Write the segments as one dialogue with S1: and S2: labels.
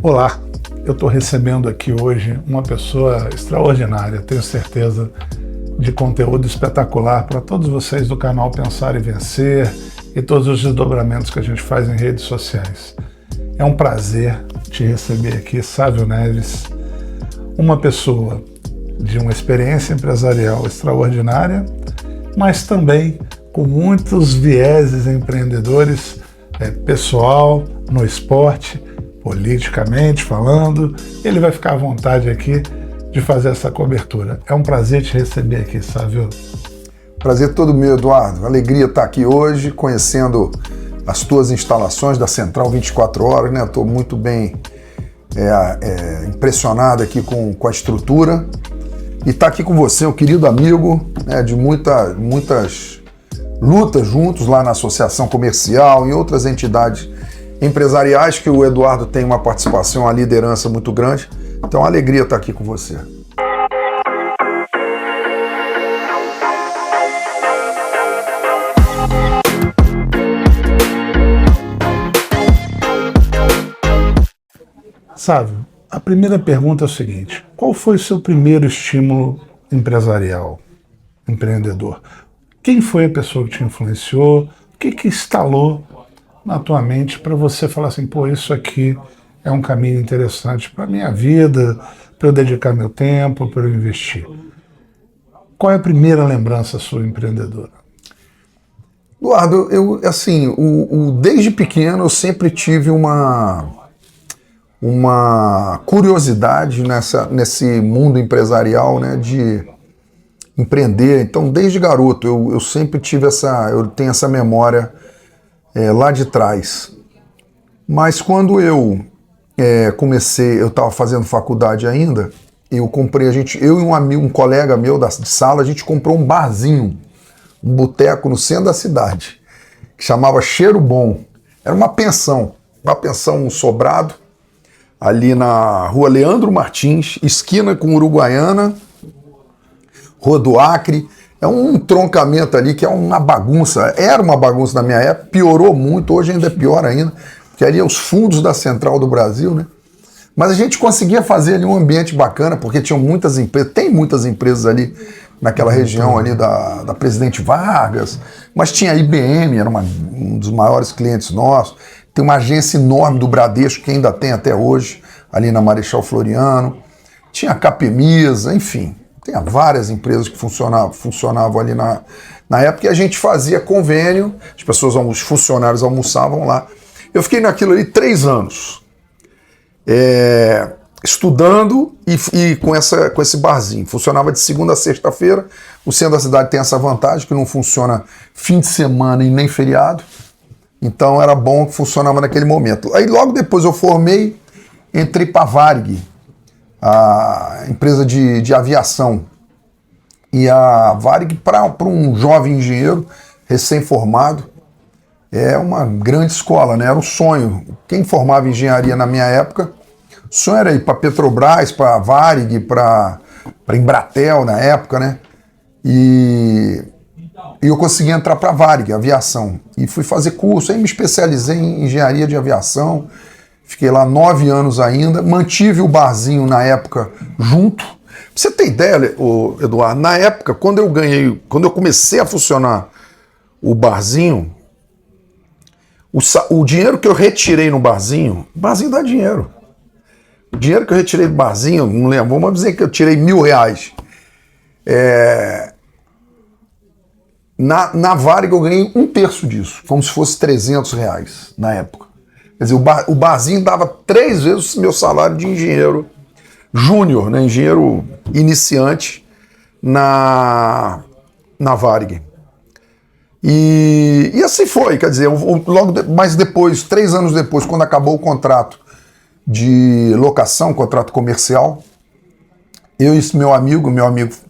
S1: Olá, eu estou recebendo aqui hoje uma pessoa extraordinária, tenho certeza, de conteúdo espetacular para todos vocês do canal Pensar e Vencer e todos os desdobramentos que a gente faz em redes sociais. É um prazer te receber aqui, Sávio Neves, uma pessoa de uma experiência empresarial extraordinária, mas também com muitos vieses empreendedores, pessoal, no esporte, politicamente falando. Ele vai ficar à vontade aqui de fazer essa cobertura. É um prazer te receber aqui, Sávio.
S2: Prazer todo meu, Eduardo. Alegria estar aqui hoje, conhecendo as tuas instalações da Central 24 Horas, né? Estou muito bem impressionado aqui com a estrutura. E estar aqui com você, um querido amigo, né, de muitas lutas juntos lá na Associação Comercial e outras entidades empresariais que o Eduardo tem uma participação, uma liderança muito grande. Então, é uma alegria estar aqui com você.
S1: Sávio, a primeira pergunta é o seguinte: qual foi o seu primeiro estímulo empresarial, empreendedor? Quem foi a pessoa que te influenciou? O que instalou na tua mente para você falar assim, pô, isso aqui é um caminho interessante para a minha vida, para eu dedicar meu tempo, para eu investir? Qual é a primeira lembrança sua empreendedora?
S2: Eduardo, desde pequeno eu sempre tive uma curiosidade nesse mundo empresarial, né, de empreender. Então, desde garoto, eu sempre tive eu tenho essa memória lá de trás. Mas quando eu comecei, eu estava fazendo faculdade ainda, eu e um colega meu de sala, a gente comprou um barzinho, um boteco no centro da cidade, que chamava Cheiro Bom. Era uma pensão, um sobrado, ali na rua Leandro Martins, esquina com Uruguaiana, Rua do Acre. É um troncamento ali que é uma bagunça. Era uma bagunça na minha época, piorou muito, hoje ainda é pior ainda, porque ali é os fundos da Central do Brasil, né? Mas a gente conseguia fazer ali um ambiente bacana, porque tinham muitas empresas, tem muitas empresas ali naquela região ali da Presidente Vargas, mas tinha a IBM, era um dos maiores clientes nossos. Tem uma agência enorme do Bradesco, que ainda tem até hoje, ali na Marechal Floriano. Tinha a Capemisa, enfim. Tinha várias empresas que funcionavam ali na época, e a gente fazia convênio, os funcionários almoçavam lá. Eu fiquei naquilo ali 3 anos, estudando e com esse barzinho. Funcionava de segunda a sexta-feira. O centro da cidade tem essa vantagem, que não funciona fim de semana e nem feriado. Então era bom que funcionava naquele momento. Aí logo depois eu formei, entrei para a Varig, a empresa de aviação. E a Varig, para um jovem engenheiro recém-formado, é uma grande escola, né? Era um sonho. Quem formava engenharia na minha época, o sonho era ir para Petrobras, para a Varig, para Embratel na época, né? E eu consegui entrar para a Varig, aviação, e fui fazer curso, aí me especializei em engenharia de aviação, fiquei lá 9 anos ainda, mantive o barzinho na época junto. Pra você ter ideia, Eduardo, na época, quando eu comecei a funcionar o barzinho, o dinheiro que eu retirei no barzinho, o barzinho dá dinheiro. O dinheiro que eu retirei do barzinho, não lembro, vamos dizer que eu tirei R$1.000. Na Varig eu ganhei 1/3 disso, como se fosse R$300 na época. Quer dizer, o barzinho dava 3 vezes o meu salário de engenheiro júnior, né, engenheiro iniciante na Varig. E assim foi, quer dizer, mas depois, 3 anos depois, quando acabou o contrato de locação, contrato comercial, eu e meu amigo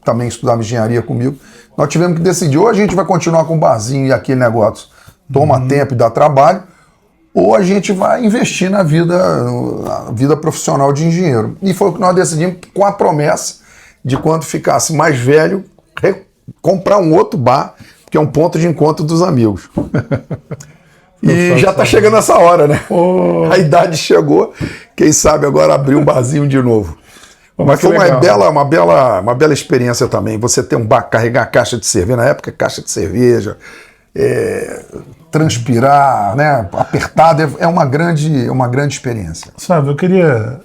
S2: também estudava engenharia comigo, nós tivemos que decidir, ou a gente vai continuar com o barzinho e aquele negócio toma tempo e dá trabalho, ou a gente vai investir na vida profissional de engenheiro. E foi o que nós decidimos, com a promessa de, quando ficasse mais velho, comprar um outro bar, que é um ponto de encontro dos amigos. E já tá chegando essa hora, né?
S1: Oh.
S2: A idade chegou, quem sabe agora abrir um barzinho de novo. Mas foi uma bela experiência também. Você ter um bar, carregar caixa de cerveja, na época caixa de cerveja, transpirar, né, apertado, é uma grande experiência.
S1: Sabe,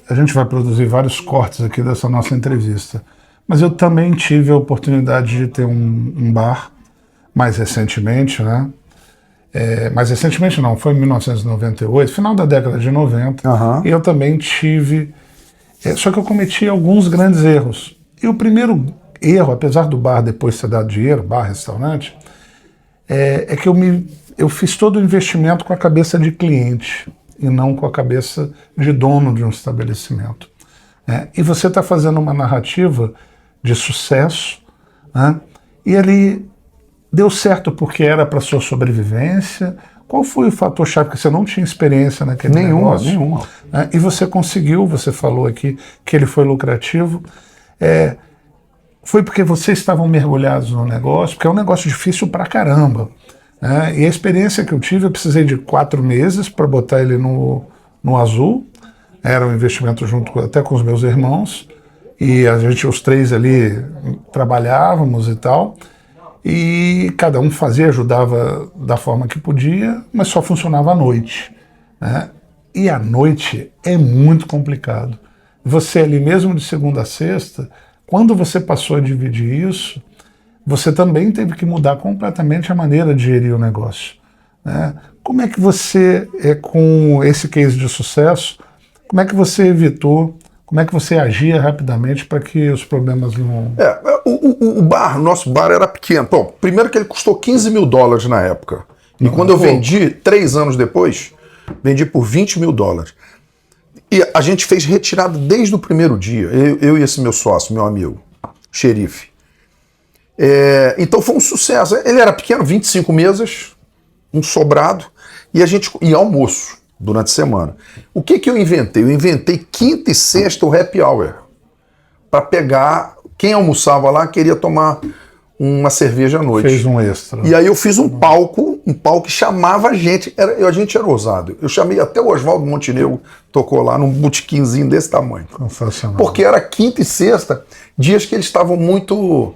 S1: a gente vai produzir vários cortes aqui dessa nossa entrevista, mas eu também tive a oportunidade de ter um bar mais recentemente, né? Mais recentemente não, foi em 1998, final da década de 90, e eu também tive... só que eu cometi alguns grandes erros. E o primeiro erro, apesar do bar depois ter dado dinheiro, bar, restaurante, é que eu fiz todo o investimento com a cabeça de cliente e não com a cabeça de dono de um estabelecimento. E você está fazendo uma narrativa de sucesso, né? E ali deu certo porque era para sua sobrevivência. Qual foi o fator-chave? Porque você não tinha experiência naquele negócio.
S2: Nenhuma.
S1: E você conseguiu, você falou aqui que ele foi lucrativo. Foi porque vocês estavam mergulhados no negócio, porque é um negócio difícil pra caramba. E a experiência que eu tive, eu precisei de 4 meses para botar ele no azul. Era um investimento junto até com os meus irmãos. E a gente, os 3 ali, trabalhávamos e tal. E cada um fazia, ajudava da forma que podia, mas só funcionava à noite. E à noite é muito complicado. Você ali mesmo de segunda a sexta, quando você passou a dividir isso, você também teve que mudar completamente a maneira de gerir o negócio. Como é que você, com esse case de sucesso, como é que você evitou, como é que você agia rapidamente para que os problemas não...
S2: Nosso bar era pequeno. Bom, primeiro que ele custou $15 mil na época. E quando eu vendi, 3 anos depois, vendi por $20 mil. E a gente fez retirada desde o primeiro dia. Eu e esse meu sócio, meu amigo, xerife. Então foi um sucesso. Ele era pequeno, 25 mesas, um sobrado, e almoço durante a semana. O que eu inventei? Eu inventei quinta e sexta o happy hour. Para pegar... Quem almoçava lá queria tomar uma cerveja à noite.
S1: Fez um extra.
S2: E aí eu fiz um palco que chamava a gente. A gente era ousado. Eu chamei até o Oswaldo Montenegro, tocou lá num botequinzinho desse tamanho.
S1: Sensacional.
S2: Porque era quinta e sexta, dias que eles estavam muito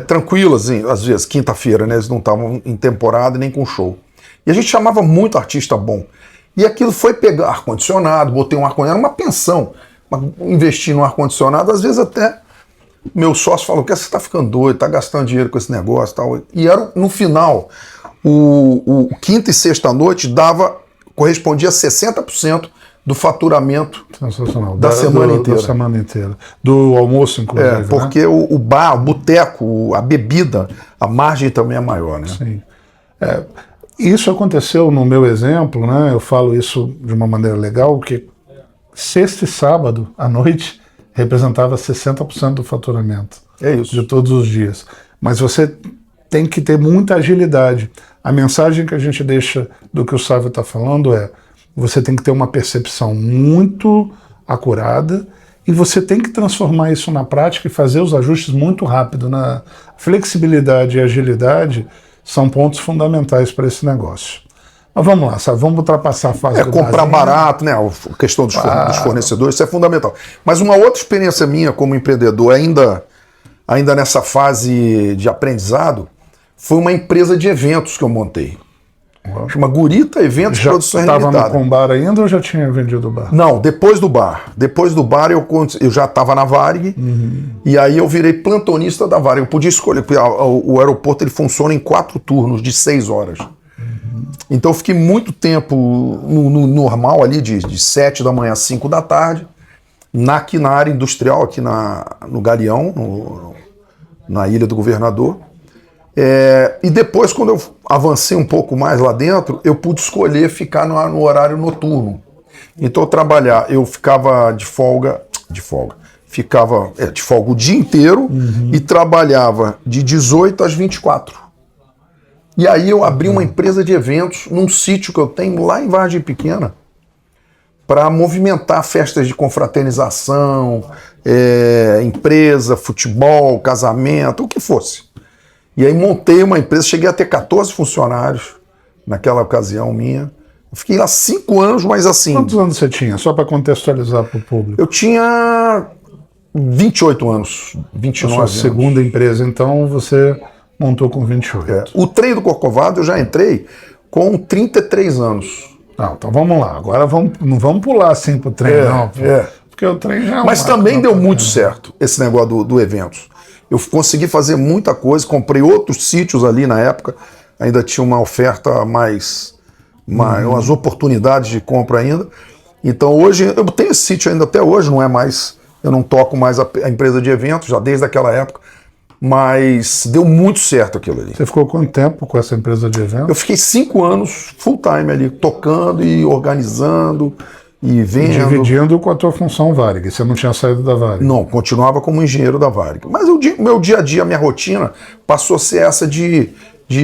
S2: tranquilos, assim, às vezes, quinta-feira, né? Eles não estavam em temporada nem com show. E a gente chamava muito artista bom. E aquilo foi pegar ar-condicionado, botei um ar-condicionado, uma pensão. Investir no ar-condicionado, às vezes até... Meu sócio falou que você está ficando doido, está gastando dinheiro com esse negócio e tal. E no final, o quinta e sexta noite correspondia a 60% do faturamento da semana inteira.
S1: Do almoço, inclusive.
S2: Porque
S1: né?
S2: o bar, o boteco, a bebida, a margem também é maior, né?
S1: Sim. Isso aconteceu no meu exemplo, né? Eu falo isso de uma maneira legal, que sexta e sábado à noite representava 60% do faturamento.
S2: É isso.
S1: De todos os dias. Mas você tem que ter muita agilidade. A mensagem que a gente deixa do que o Sávio está falando você tem que ter uma percepção muito acurada e você tem que transformar isso na prática e fazer os ajustes muito rápido. Flexibilidade e agilidade são pontos fundamentais para esse negócio. Mas vamos lá, sabe? Vamos ultrapassar a fase do
S2: comprar barato, né? A questão dos fornecedores, isso é fundamental. Mas uma outra experiência minha como empreendedor, ainda nessa fase de aprendizado, foi uma empresa de eventos que eu montei. Chama Gurita Eventos Produções Limitadas.
S1: Já estava no bar ainda ou já tinha vendido o bar?
S2: Não, depois do bar. Depois do bar eu já estava na Varig, e aí eu virei plantonista da Varig. Eu podia escolher, porque o aeroporto ele funciona em 4 turnos de 6 horas. Então eu fiquei muito tempo no normal ali, de 7 da manhã a 5 da tarde, aqui na área industrial, aqui no Galeão, na Ilha do Governador. E depois, quando eu avancei um pouco mais lá dentro, eu pude escolher ficar no horário noturno. Então eu ficava de folga, ficava de folga o dia inteiro e trabalhava de 18 às 24. E aí eu abri uma empresa de eventos num sítio que eu tenho lá em Vargem Pequena para movimentar festas de confraternização, empresa, futebol, casamento, o que fosse. E aí montei uma empresa, cheguei a ter 14 funcionários, naquela ocasião minha. Eu fiquei lá 5 anos, mas assim...
S1: Quantos anos você tinha? Só para contextualizar para o público.
S2: Eu tinha 28 anos, 29 anos.
S1: A sua segunda empresa, então, você montou com 28.
S2: O trem do Corcovado eu já entrei com 33 anos.
S1: Não, então vamos lá. Agora não vamos pular assim pro trem, não. Porque o trem já é
S2: Mas também deu muito certo esse negócio do eventos. Eu consegui fazer muita coisa, comprei outros sítios ali na época, ainda tinha uma oferta umas oportunidades de compra ainda. Então hoje, eu tenho esse sítio ainda até hoje, não é mais, eu não toco mais a empresa de eventos, já desde aquela época, mas deu muito certo aquilo ali.
S1: Você ficou quanto tempo com essa empresa de eventos?
S2: Eu fiquei 5 anos full time ali, tocando e organizando e vendo.
S1: Dividindo com a tua função Varig, você não tinha saído da Varig?
S2: Não, continuava como engenheiro da Varig. Mas o meu dia a dia, a minha rotina, passou a ser essa de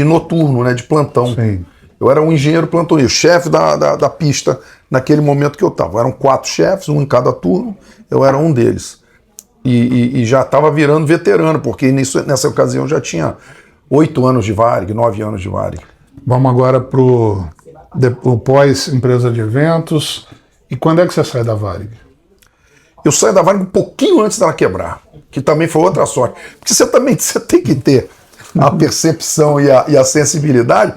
S2: noturno, né, de plantão.
S1: Sim.
S2: Eu era um engenheiro plantonista, chefe da pista naquele momento que eu estava. Eram 4 chefes, um em cada turno, eu era um deles. E já estava virando veterano, porque nessa ocasião já tinha 8 anos de Varig, 9 anos de Varig.
S1: Vamos agora para o pós-empresa de eventos. E quando é que você sai da Varig?
S2: Eu saí da Varig um pouquinho antes dela quebrar, que também foi outra sorte. Porque você tem que ter a percepção e a sensibilidade,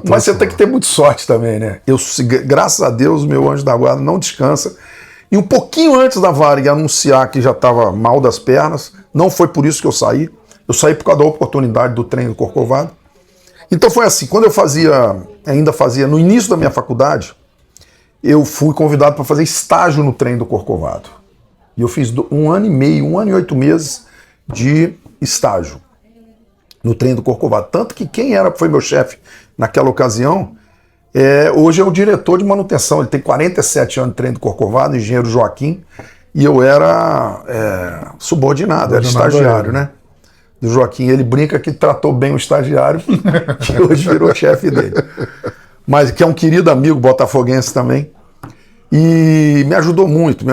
S2: mas você tem que ter muita sorte também, né? Graças a Deus, meu anjo da guarda não descansa. E um pouquinho antes da Varig anunciar que já estava mal das pernas, não foi por isso que eu saí. Eu saí por causa da oportunidade do trem do Corcovado. Então foi assim, quando eu ainda fazia no início da minha faculdade, eu fui convidado para fazer estágio no trem do Corcovado. E eu fiz 1 ano e meio, 1 ano e 8 meses de estágio no trem do Corcovado. Tanto que quem foi meu chefe naquela ocasião, hoje é o diretor de manutenção. Ele tem 47 anos de trem do Corcovado, engenheiro Joaquim, e eu era subordinado, era estagiário, né? Do Joaquim. Ele brinca que tratou bem o estagiário, que hoje virou chefe dele. Mas que é um querido amigo botafoguense também. E me ajudou muito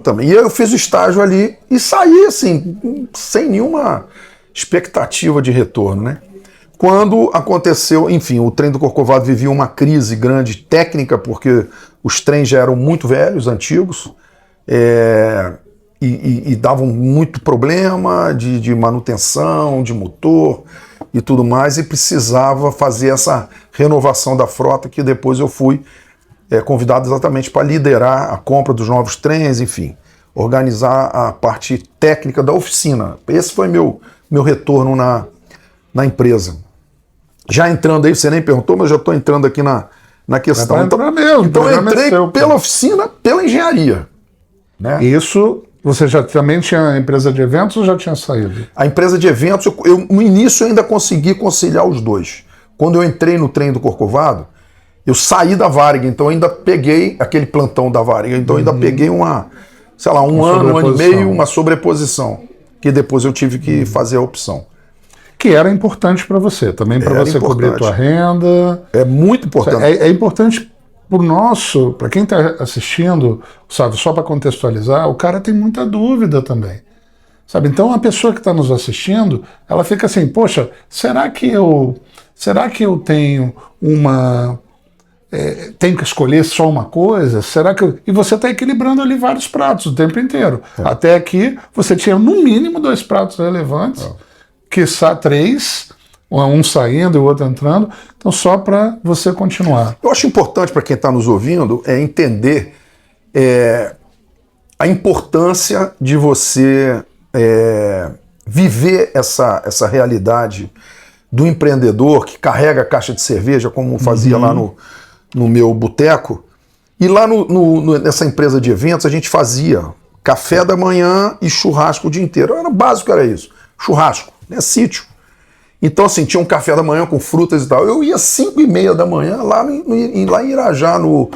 S2: também. E eu fiz o estágio ali e saí assim, sem nenhuma expectativa de retorno, né? Quando aconteceu, enfim, o trem do Corcovado vivia uma crise grande técnica, porque os trens já eram muito velhos, antigos, e davam muito problema de manutenção, de motor e tudo mais, e precisava fazer essa renovação da frota, que depois eu fui convidado exatamente para liderar a compra dos novos trens, enfim, organizar a parte técnica da oficina. Esse foi meu retorno na empresa. Já entrando aí, você nem perguntou, mas já estou entrando aqui na questão. Então eu entrei pela oficina, pela engenharia. Né?
S1: Isso, você já também tinha empresa de eventos ou já tinha saído?
S2: A empresa de eventos, no início eu ainda consegui conciliar os dois. Quando eu entrei no trem do Corcovado, eu saí da Varig, então eu ainda peguei aquele plantão da Varig, então eu ainda peguei um ano e meio, uma sobreposição, que depois eu tive que fazer a opção.
S1: Que era importante para você, também para você cobrir a tua renda.
S2: É muito importante.
S1: É importante para quem está assistindo, sabe, só para contextualizar, o cara tem muita dúvida também. Sabe? Então a pessoa que está nos assistindo, ela fica assim, poxa, será que eu tenho tenho que escolher só uma coisa? Será que E você está equilibrando ali vários pratos o tempo inteiro. Até aqui você tinha no mínimo 2 pratos relevantes, quiçá 3, um saindo e o outro entrando, então só para você continuar.
S2: Eu acho importante para quem está nos ouvindo entender a importância de você viver essa realidade do empreendedor que carrega a caixa de cerveja, como fazia lá no meu boteco. E lá nessa empresa de eventos a gente fazia café da manhã e churrasco o dia inteiro. Era básico, era isso. Churrasco, né? Sítio. Então, assim, tinha um café da manhã com frutas e tal. Eu ia 5h30 da manhã lá em Irajá, no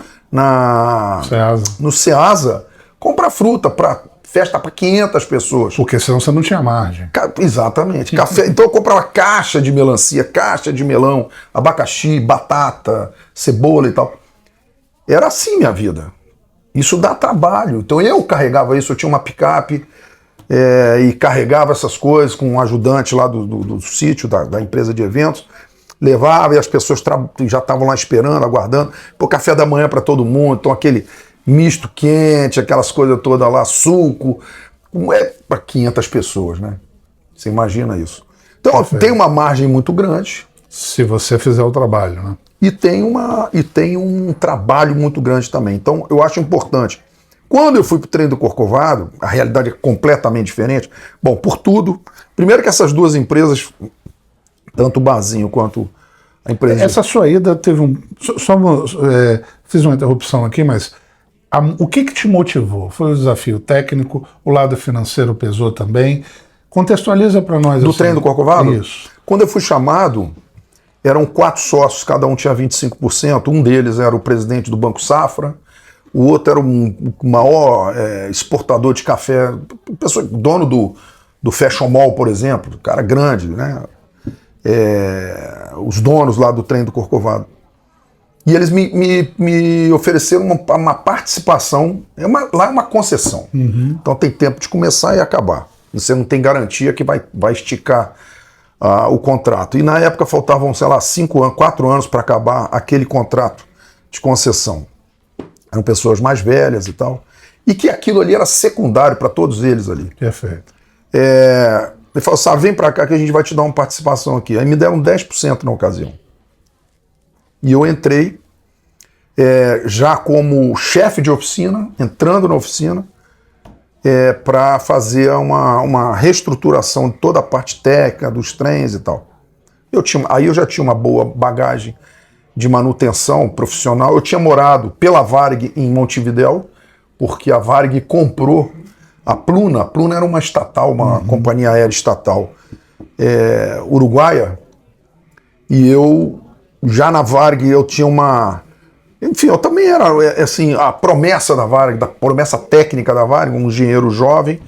S2: Ceasa, comprar fruta para festa para 500 pessoas.
S1: Porque senão você não tinha margem.
S2: Exatamente. Café. Então eu comprava caixa de melancia, caixa de melão, abacaxi, batata, cebola e tal. Era assim minha vida. Isso dá trabalho. Então eu carregava isso, eu tinha uma picape e carregava essas coisas com um ajudante lá do sítio, da empresa de eventos. levava e as pessoas já estavam lá esperando, aguardando. Pô, café da manhã para todo mundo, então aquele misto quente, aquelas coisas todas lá, suco, para 500 pessoas, né? Você imagina isso. Então tem uma margem muito grande.
S1: Se você fizer o trabalho, né?
S2: E tem um trabalho muito grande também. Então eu acho importante. Quando eu fui para o Trem do Corcovado, a realidade é completamente diferente. Bom, por tudo. Primeiro que essas duas empresas, tanto o Barzinho quanto a empresa...
S1: Essa sua ida teve um... fiz uma interrupção aqui, mas o que te motivou? Foi o desafio técnico? O lado financeiro pesou também? Contextualiza para nós.
S2: Do
S1: assim.
S2: Trem do Corcovado?
S1: Isso.
S2: Quando eu fui chamado, eram 4 sócios, cada um tinha 25%. Um deles era o presidente do Banco Safra, o outro era o maior exportador de café, dono do Fashion Mall, por exemplo, cara grande, né? Os donos lá do Trem do Corcovado. E eles me ofereceram uma participação, lá é uma concessão.
S1: Uhum.
S2: Então tem tempo de começar e acabar. Você não tem garantia que vai esticar o contrato. E na época faltavam, sei lá, 4 anos para acabar aquele contrato de concessão. Eram pessoas mais velhas e tal. E que aquilo ali era secundário para todos eles ali.
S1: Perfeito.
S2: Ele falou, Sá, vem para cá que a gente vai te dar uma participação aqui. Aí me deram 10% na ocasião. E eu entrei já como chefe de oficina, entrando na oficina, para fazer uma reestruturação de toda a parte técnica dos trens e tal. Aí eu já tinha uma boa bagagem de manutenção profissional. Eu tinha morado pela Varig em Montevidéu, porque a Varig comprou a Pluna. A Pluna era uma estatal, uma companhia aérea estatal uruguaia, e eu, já na Varig, eu tinha enfim, eu também era, assim, a promessa da Varig, da promessa técnica da Varig, um engenheiro jovem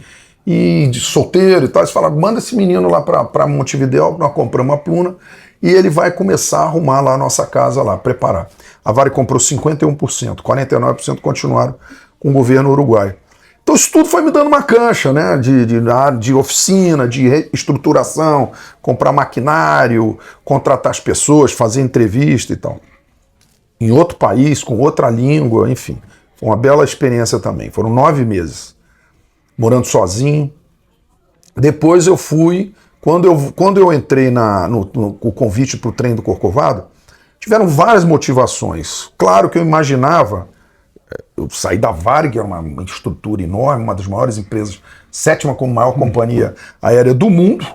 S2: e solteiro e tal. Eles falaram, manda esse menino lá para Montevidéu, nós compramos a Pluna, e ele vai começar a arrumar lá a nossa casa lá, preparar. A Varig comprou 51%, 49% continuaram com o governo uruguaio. Então isso tudo foi me dando uma cancha, né, de oficina, de estruturação, comprar maquinário, contratar as pessoas, fazer entrevista e tal. Em outro país, com outra língua, enfim. Foi uma bela experiência também. Foram 9 meses, morando sozinho. Depois eu fui, quando eu entrei no convite para o Trem do Corcovado, tiveram várias motivações. Claro que eu imaginava, eu saí da Varig, que era uma estrutura enorme, uma das maiores empresas, 7ª como maior companhia aérea do mundo,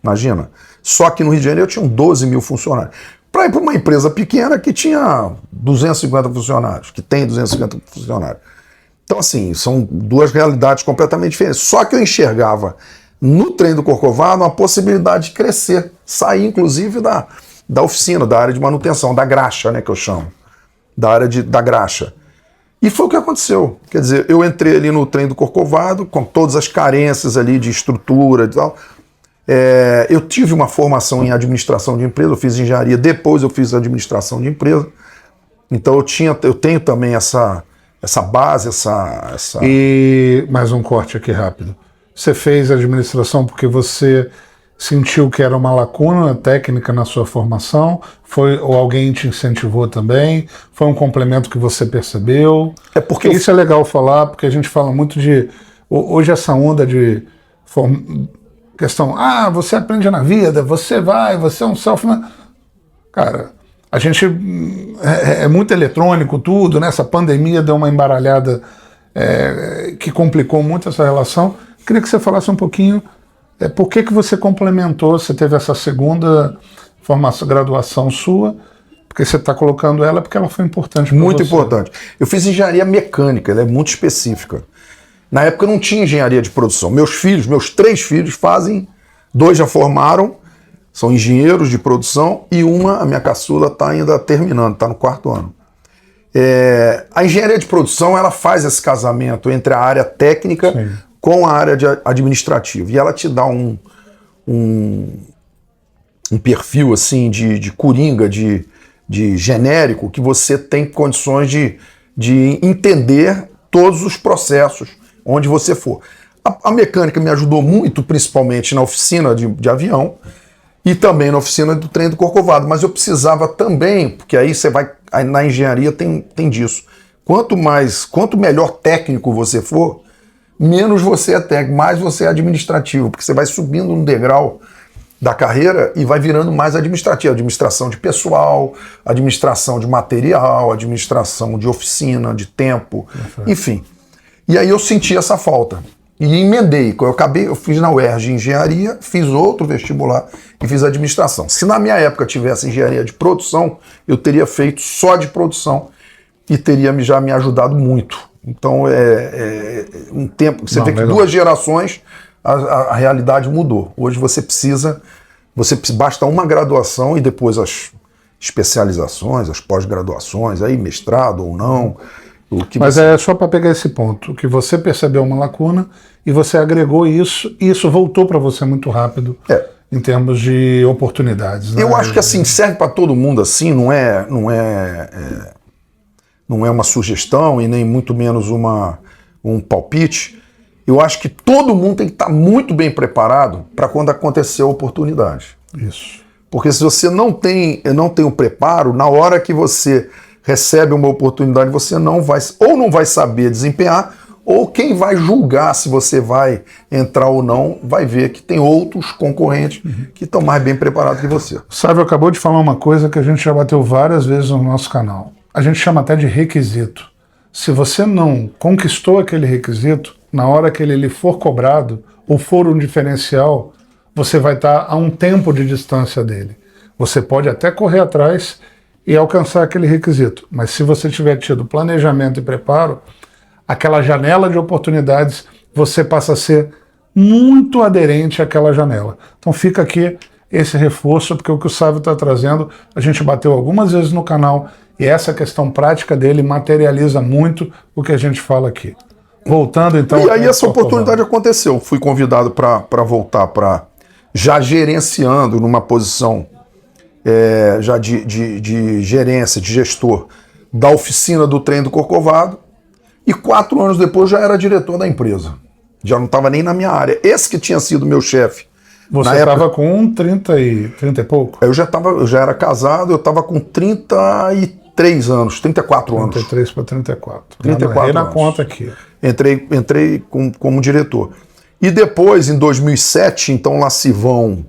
S2: imagina. Só que no Rio de Janeiro eu tinha 12 mil funcionários. Para ir para uma empresa pequena que tinha 250 funcionários, que tem 250 funcionários. Então, assim, são duas realidades completamente diferentes. Só que eu enxergava no Trem do Corcovado uma possibilidade de crescer, sair inclusive da oficina, da área de manutenção, da graxa, né, que eu chamo, da área da graxa. E foi o que aconteceu. Quer dizer, eu entrei ali no Trem do Corcovado, com todas as carências ali de estrutura e tal. Eu tive uma formação em administração de empresa, eu fiz engenharia, depois eu fiz administração de empresa. Então eu tenho também essa base, essa...
S1: E mais um corte aqui rápido. Você fez administração porque você sentiu que era uma lacuna técnica na sua formação? Ou alguém te incentivou também? Foi um complemento que você percebeu? Porque isso é legal falar, porque a gente fala muito de... Hoje essa onda de... questão, você aprende na vida, você é um self... Cara, a gente é muito eletrônico tudo, né? Essa pandemia deu uma embaralhada que complicou muito essa relação. Queria que você falasse um pouquinho por que você complementou, você teve essa segunda graduação sua, porque você está colocando ela porque ela foi importante para você.
S2: Muito importante. Eu fiz engenharia mecânica, ela é muito específica. Na época não tinha engenharia de produção. Meus 3 filhos fazem, 2 já formaram, são engenheiros de produção, e a minha caçula, está ainda terminando, está no 4º ano. A engenharia de produção, ela faz esse casamento entre a área técnica, sim, com a área administrativa. E ela te dá um perfil assim de coringa, de genérico, que você tem condições de entender todos os processos onde você for. A mecânica me ajudou muito, principalmente na oficina de avião, E também na oficina do trem do Corcovado. Mas eu precisava também, porque aí você vai. Aí na engenharia tem disso. Quanto melhor técnico você for, menos você é técnico, mais você é administrativo, porque você vai subindo um degrau da carreira e vai virando mais administrativo. Administração de pessoal, administração de material, administração de oficina, de tempo, enfim. E aí eu senti essa falta. E emendei. Eu fiz na UERJ engenharia, fiz outro vestibular e fiz administração. Se na minha época tivesse engenharia de produção, eu teria feito só de produção e teria já me ajudado muito. Então, um tempo. Você vê que 2 gerações, a realidade mudou. Hoje basta uma graduação e depois as especializações, as pós-graduações, aí mestrado ou não.
S1: Mas é só para pegar esse ponto, que você percebeu uma lacuna e você agregou isso, e isso voltou para você muito rápido em termos de oportunidades. Né?
S2: Eu acho que assim, serve para todo mundo assim, não é uma sugestão e nem muito menos um palpite. Eu acho que todo mundo tem que estar muito bem preparado para quando acontecer a oportunidade.
S1: Isso.
S2: Porque se você não tem o preparo, na hora que você recebe uma oportunidade, você não vai saber desempenhar, ou quem vai julgar se você vai entrar ou não, vai ver que tem outros concorrentes que estão mais bem preparados que você.
S1: Sávio acabou de falar uma coisa que a gente já bateu várias vezes no nosso canal. A gente chama até de requisito. Se você não conquistou aquele requisito, na hora que ele lhe for cobrado, ou for um diferencial, você vai estar a um tempo de distância dele. Você pode até correr atrás e alcançar aquele requisito. Mas se você tiver tido planejamento e preparo, aquela janela de oportunidades, você passa a ser muito aderente àquela janela. Então fica aqui esse reforço, porque o que o Sávio está trazendo, a gente bateu algumas vezes no canal, e essa questão prática dele materializa muito o que a gente fala aqui. Voltando então...
S2: E aí essa oportunidade aconteceu. Fui convidado para voltar já gerenciando numa posição já de gerência, de gestor da oficina do trem do Corcovado, e 4 anos depois já era diretor da empresa. Já não estava nem na minha área. Esse que tinha sido meu chefe.
S1: Você estava com 30 e pouco?
S2: Eu já era casado, eu estava com 33 anos, 34 anos.
S1: 33 para 34.
S2: 34
S1: anos. Na
S2: anos.
S1: conta aqui.
S2: Entrei como diretor. E depois, em 2007, então lá se vão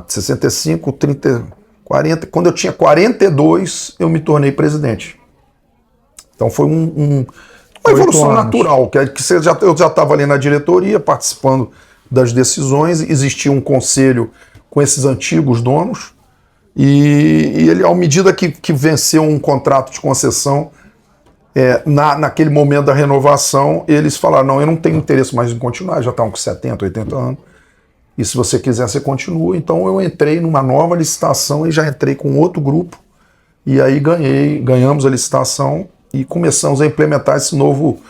S2: 65, 30, 40. Quando eu tinha 42, eu me tornei presidente. Então foi uma evolução natural, que eu já estava ali na diretoria, participando das decisões, existia um conselho com esses antigos donos, e ele, à medida que venceu um contrato de concessão, naquele momento da renovação, eles falaram, não, eu não tenho interesse mais em continuar, já estavam com 70, 80 anos, e se você quiser, você continua. Então eu entrei numa nova licitação e já entrei com outro grupo, e aí ganhamos a licitação e começamos a implementar esse novo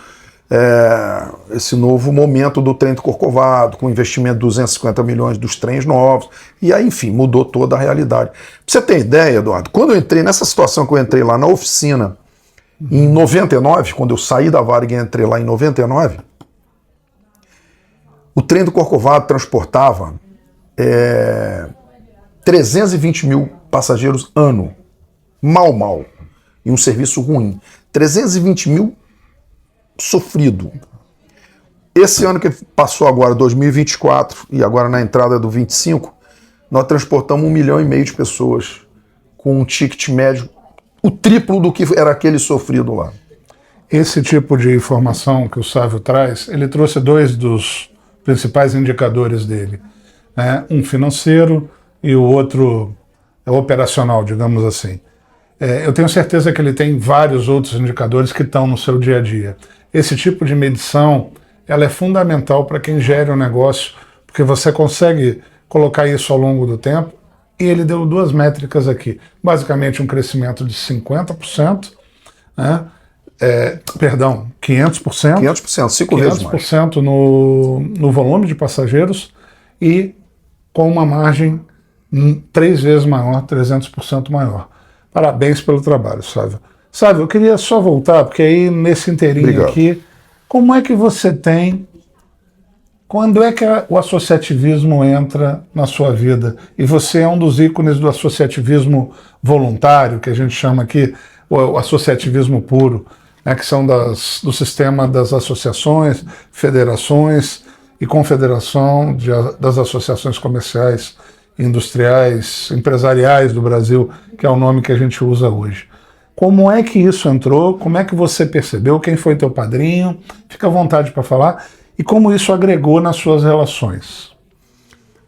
S2: momento do trem do Corcovado, com investimento de 250 milhões dos trens novos, e aí, enfim, mudou toda a realidade. Pra você ter ideia, Eduardo, quando eu entrei nessa situação que eu entrei lá na oficina, em 99, quando eu saí da Varig e entrei lá em 99, o trem do Corcovado transportava 320 mil passageiros ano, mal, e um serviço ruim. 320 mil sofrido. Esse ano que passou agora, 2024, e agora na entrada do 25, nós transportamos 1,5 milhão de pessoas com um ticket médio, o triplo do que era aquele sofrido lá.
S1: Esse tipo de informação que o Sávio traz, ele trouxe 2 dos principais indicadores dele. Né? Um financeiro e o outro operacional, digamos assim. Eu tenho certeza que ele tem vários outros indicadores que estão no seu dia a dia. Esse tipo de medição, ela é fundamental para quem gere um negócio, porque você consegue colocar isso ao longo do tempo, e ele deu 2 métricas aqui. Basicamente um crescimento de 50%, né? 500%.
S2: 500%, 5 vezes mais.
S1: 500% no volume de passageiros e com uma margem 3 vezes maior, 300% maior. Parabéns pelo trabalho, Sávio. Sávio, eu queria só voltar, porque aí nesse inteirinho aqui, como é que você tem Quando é que o associativismo entra na sua vida? E você é um dos ícones do associativismo voluntário, que a gente chama aqui o associativismo puro, né, que são do sistema das associações, federações e confederação das associações comerciais, industriais, empresariais do Brasil, que é o nome que a gente usa hoje. Como é que isso entrou? Como é que você percebeu? Quem foi teu padrinho? Fica à vontade para falar. E como isso agregou nas suas relações?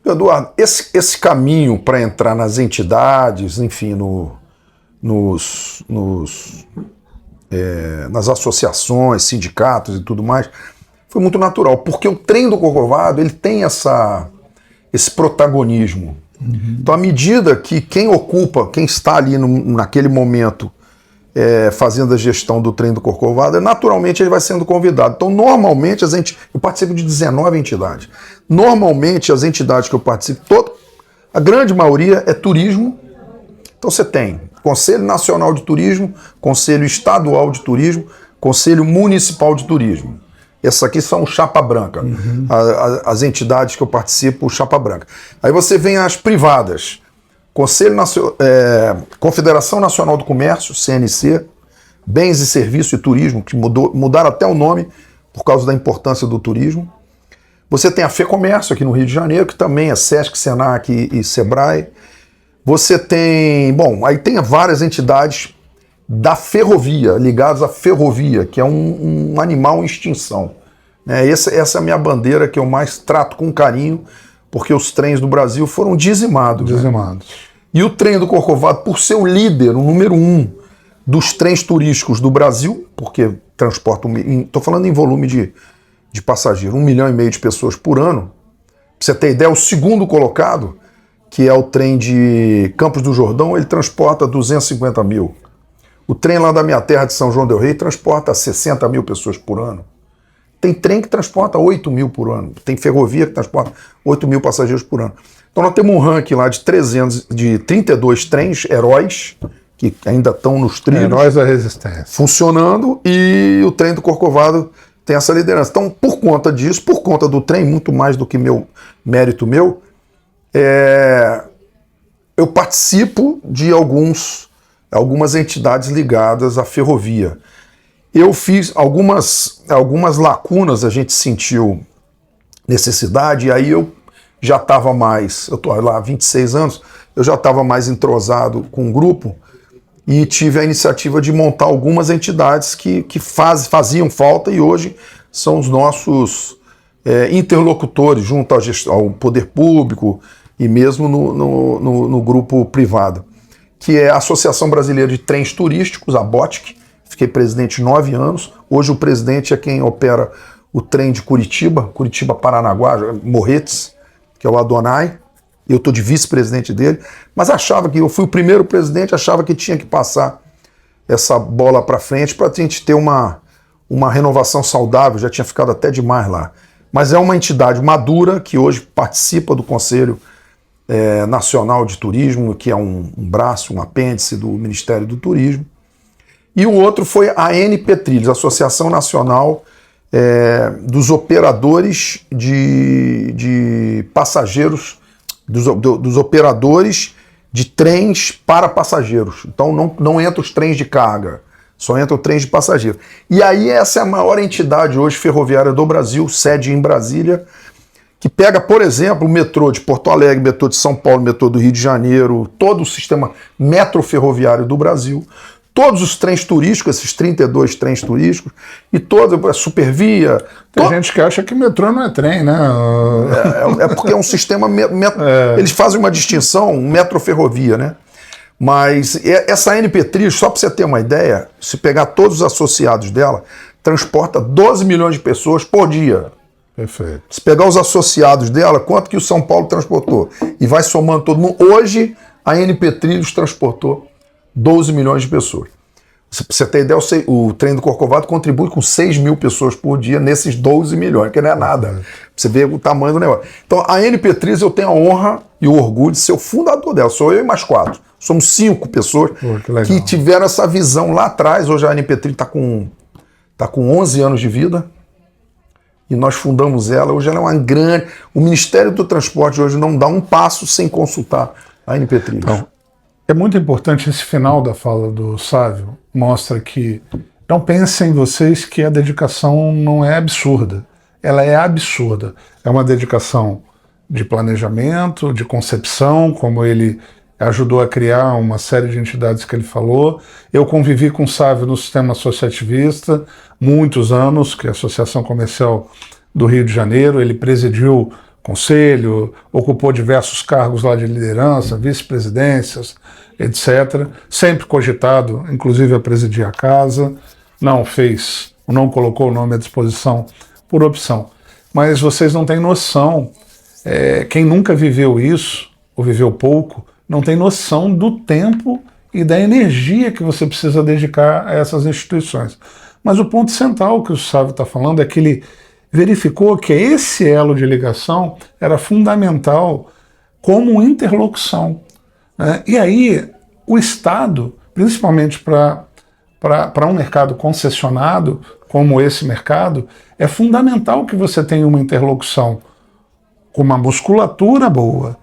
S2: Eduardo, esse caminho para entrar nas entidades, enfim, nas associações, sindicatos e tudo mais, foi muito natural, porque o trem do Corcovado ele tem esse protagonismo. Uhum. Então, à medida que quem está ali naquele momento fazendo a gestão do trem do Corcovado, naturalmente ele vai sendo convidado. Então, normalmente, eu participo de 19 entidades. Normalmente, as entidades que eu participo, a grande maioria é turismo. Então, você tem Conselho Nacional de Turismo, Conselho Estadual de Turismo, Conselho Municipal de Turismo. Essas aqui são chapa branca. Uhum. As entidades que eu participo, chapa branca. Aí você vem as privadas. Confederação Nacional do Comércio, CNC, Bens e Serviços e Turismo, que mudaram até o nome por causa da importância do turismo. Você tem a FEComércio aqui no Rio de Janeiro, que também é Sesc, Senac e Sebrae. Você tem, aí tem várias entidades da ferrovia, ligadas à ferrovia, que é um animal em extinção. Essa é a minha bandeira que eu mais trato com carinho, porque os trens do Brasil foram dizimados.
S1: Dizimados.
S2: Né? E o trem do Corcovado, por ser o líder, o número 1 dos trens turísticos do Brasil, porque transporta, estou falando em volume de passageiro, 1,5 milhão de pessoas por ano. Pra você ter ideia, o segundo colocado, que é o trem de Campos do Jordão, ele transporta 250 mil. O trem lá da minha terra de São João del Rei transporta 60 mil pessoas por ano. Tem trem que transporta 8 mil por ano. Tem ferrovia que transporta 8 mil passageiros por ano. Então nós temos um ranking lá de 32 trens heróis, que ainda estão nos trilhos.
S1: Heróis da resistência.
S2: Funcionando, e o trem do Corcovado tem essa liderança. Então, por conta disso, por conta do trem, muito mais do que mérito meu, eu participo de algumas entidades ligadas à ferrovia. Eu fiz algumas lacunas, a gente sentiu necessidade, e aí eu já estava mais, eu estou lá há 26 anos, eu já estava mais entrosado com o grupo e tive a iniciativa de montar algumas entidades que faziam falta e hoje são os nossos interlocutores junto ao poder público e mesmo no grupo privado, que é a Associação Brasileira de Trens Turísticos, a BOTC. Fiquei presidente 9 anos. Hoje o presidente é quem opera o trem de Curitiba-Paranaguá, Morretes, que é o Adonai. Eu estou de vice-presidente dele. Mas achava que eu fui o primeiro presidente, achava que tinha que passar essa bola para frente para a gente ter uma renovação saudável. Já tinha ficado até demais lá. Mas é uma entidade madura que hoje participa do Conselho Nacional de Turismo, que é um braço, um apêndice do Ministério do Turismo. E o outro foi a ANP Trilhos, Associação Nacional dos Operadores de Passageiros, dos operadores de trens para passageiros. Então não entra os trens de carga, só entra o trem de passageiro. E aí essa é a maior entidade hoje ferroviária do Brasil, sede em Brasília, que pega, por exemplo, o metrô de Porto Alegre, metrô de São Paulo, metrô do Rio de Janeiro, todo o sistema metroferroviário do Brasil, todos os trens turísticos, esses 32 trens turísticos, e toda a Supervia.
S1: Tem gente que acha que metrô não é trem, né?
S2: Porque é um sistema. Eles fazem uma distinção, metroferrovia, né? Mas essa ANP Trilhos, só para você ter uma ideia, se pegar todos os associados dela, transporta 12 milhões de pessoas por dia.
S1: Perfeito.
S2: Se pegar os associados dela, quanto que o São Paulo transportou? E vai somando todo mundo. Hoje, a ANP Trilhos transportou 12 milhões de pessoas. Pra você ter ideia, o trem do Corcovado contribui com 6 mil pessoas por dia nesses 12 milhões, que não é nada. Pra você ver o tamanho do negócio. Então, a ANP Trilhos, eu tenho a honra e o orgulho de ser o fundador dela. Sou eu e mais 4. Somos 5 pessoas que tiveram essa visão lá atrás. Hoje a ANP Trilhos está com 11 anos de vida. e nós fundamos ela. Hoje ela é uma grande... O Ministério do Transporte hoje não dá um passo sem consultar a ANP Trilhos.
S1: Então, é muito importante esse final da fala do Sávio, mostra que não pensem vocês que a dedicação não é absurda. Ela é absurda. É uma dedicação de planejamento, de concepção, como ele ajudou a criar uma série de entidades que ele falou. Eu convivi com o Sávio no sistema associativista, muitos anos, que é a Associação Comercial do Rio de Janeiro. Ele presidiu conselho, ocupou diversos cargos lá de liderança, vice-presidências, etc. Sempre cogitado, inclusive a presidir a casa. Não colocou o nome à disposição por opção. Mas vocês não têm noção, quem nunca viveu isso, ou viveu pouco, não tem noção do tempo e da energia que você precisa dedicar a essas instituições. Mas o ponto central que o Sávio está falando é que ele verificou que esse elo de ligação era fundamental como interlocução, né? E aí o Estado, principalmente para um mercado concessionado como esse mercado, é fundamental que você tenha uma interlocução com uma musculatura boa,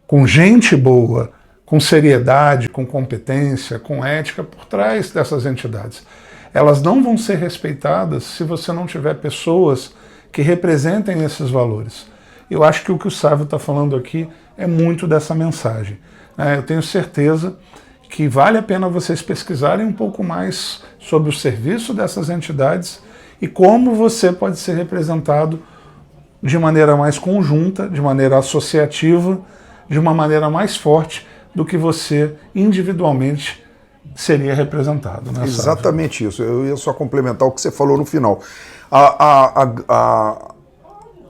S1: com gente boa, com seriedade, com competência, com ética por trás dessas entidades. Elas não vão ser respeitadas se você não tiver pessoas que representem esses valores. Eu acho que o Sávio está falando aqui é muito dessa mensagem. Eu tenho certeza que vale a pena vocês pesquisarem um pouco mais sobre o serviço dessas entidades e como você pode ser representado de maneira mais conjunta, de maneira associativa, de uma maneira mais forte do que você individualmente seria representado. Né,
S2: exatamente isso. Eu ia só complementar o que você falou no final.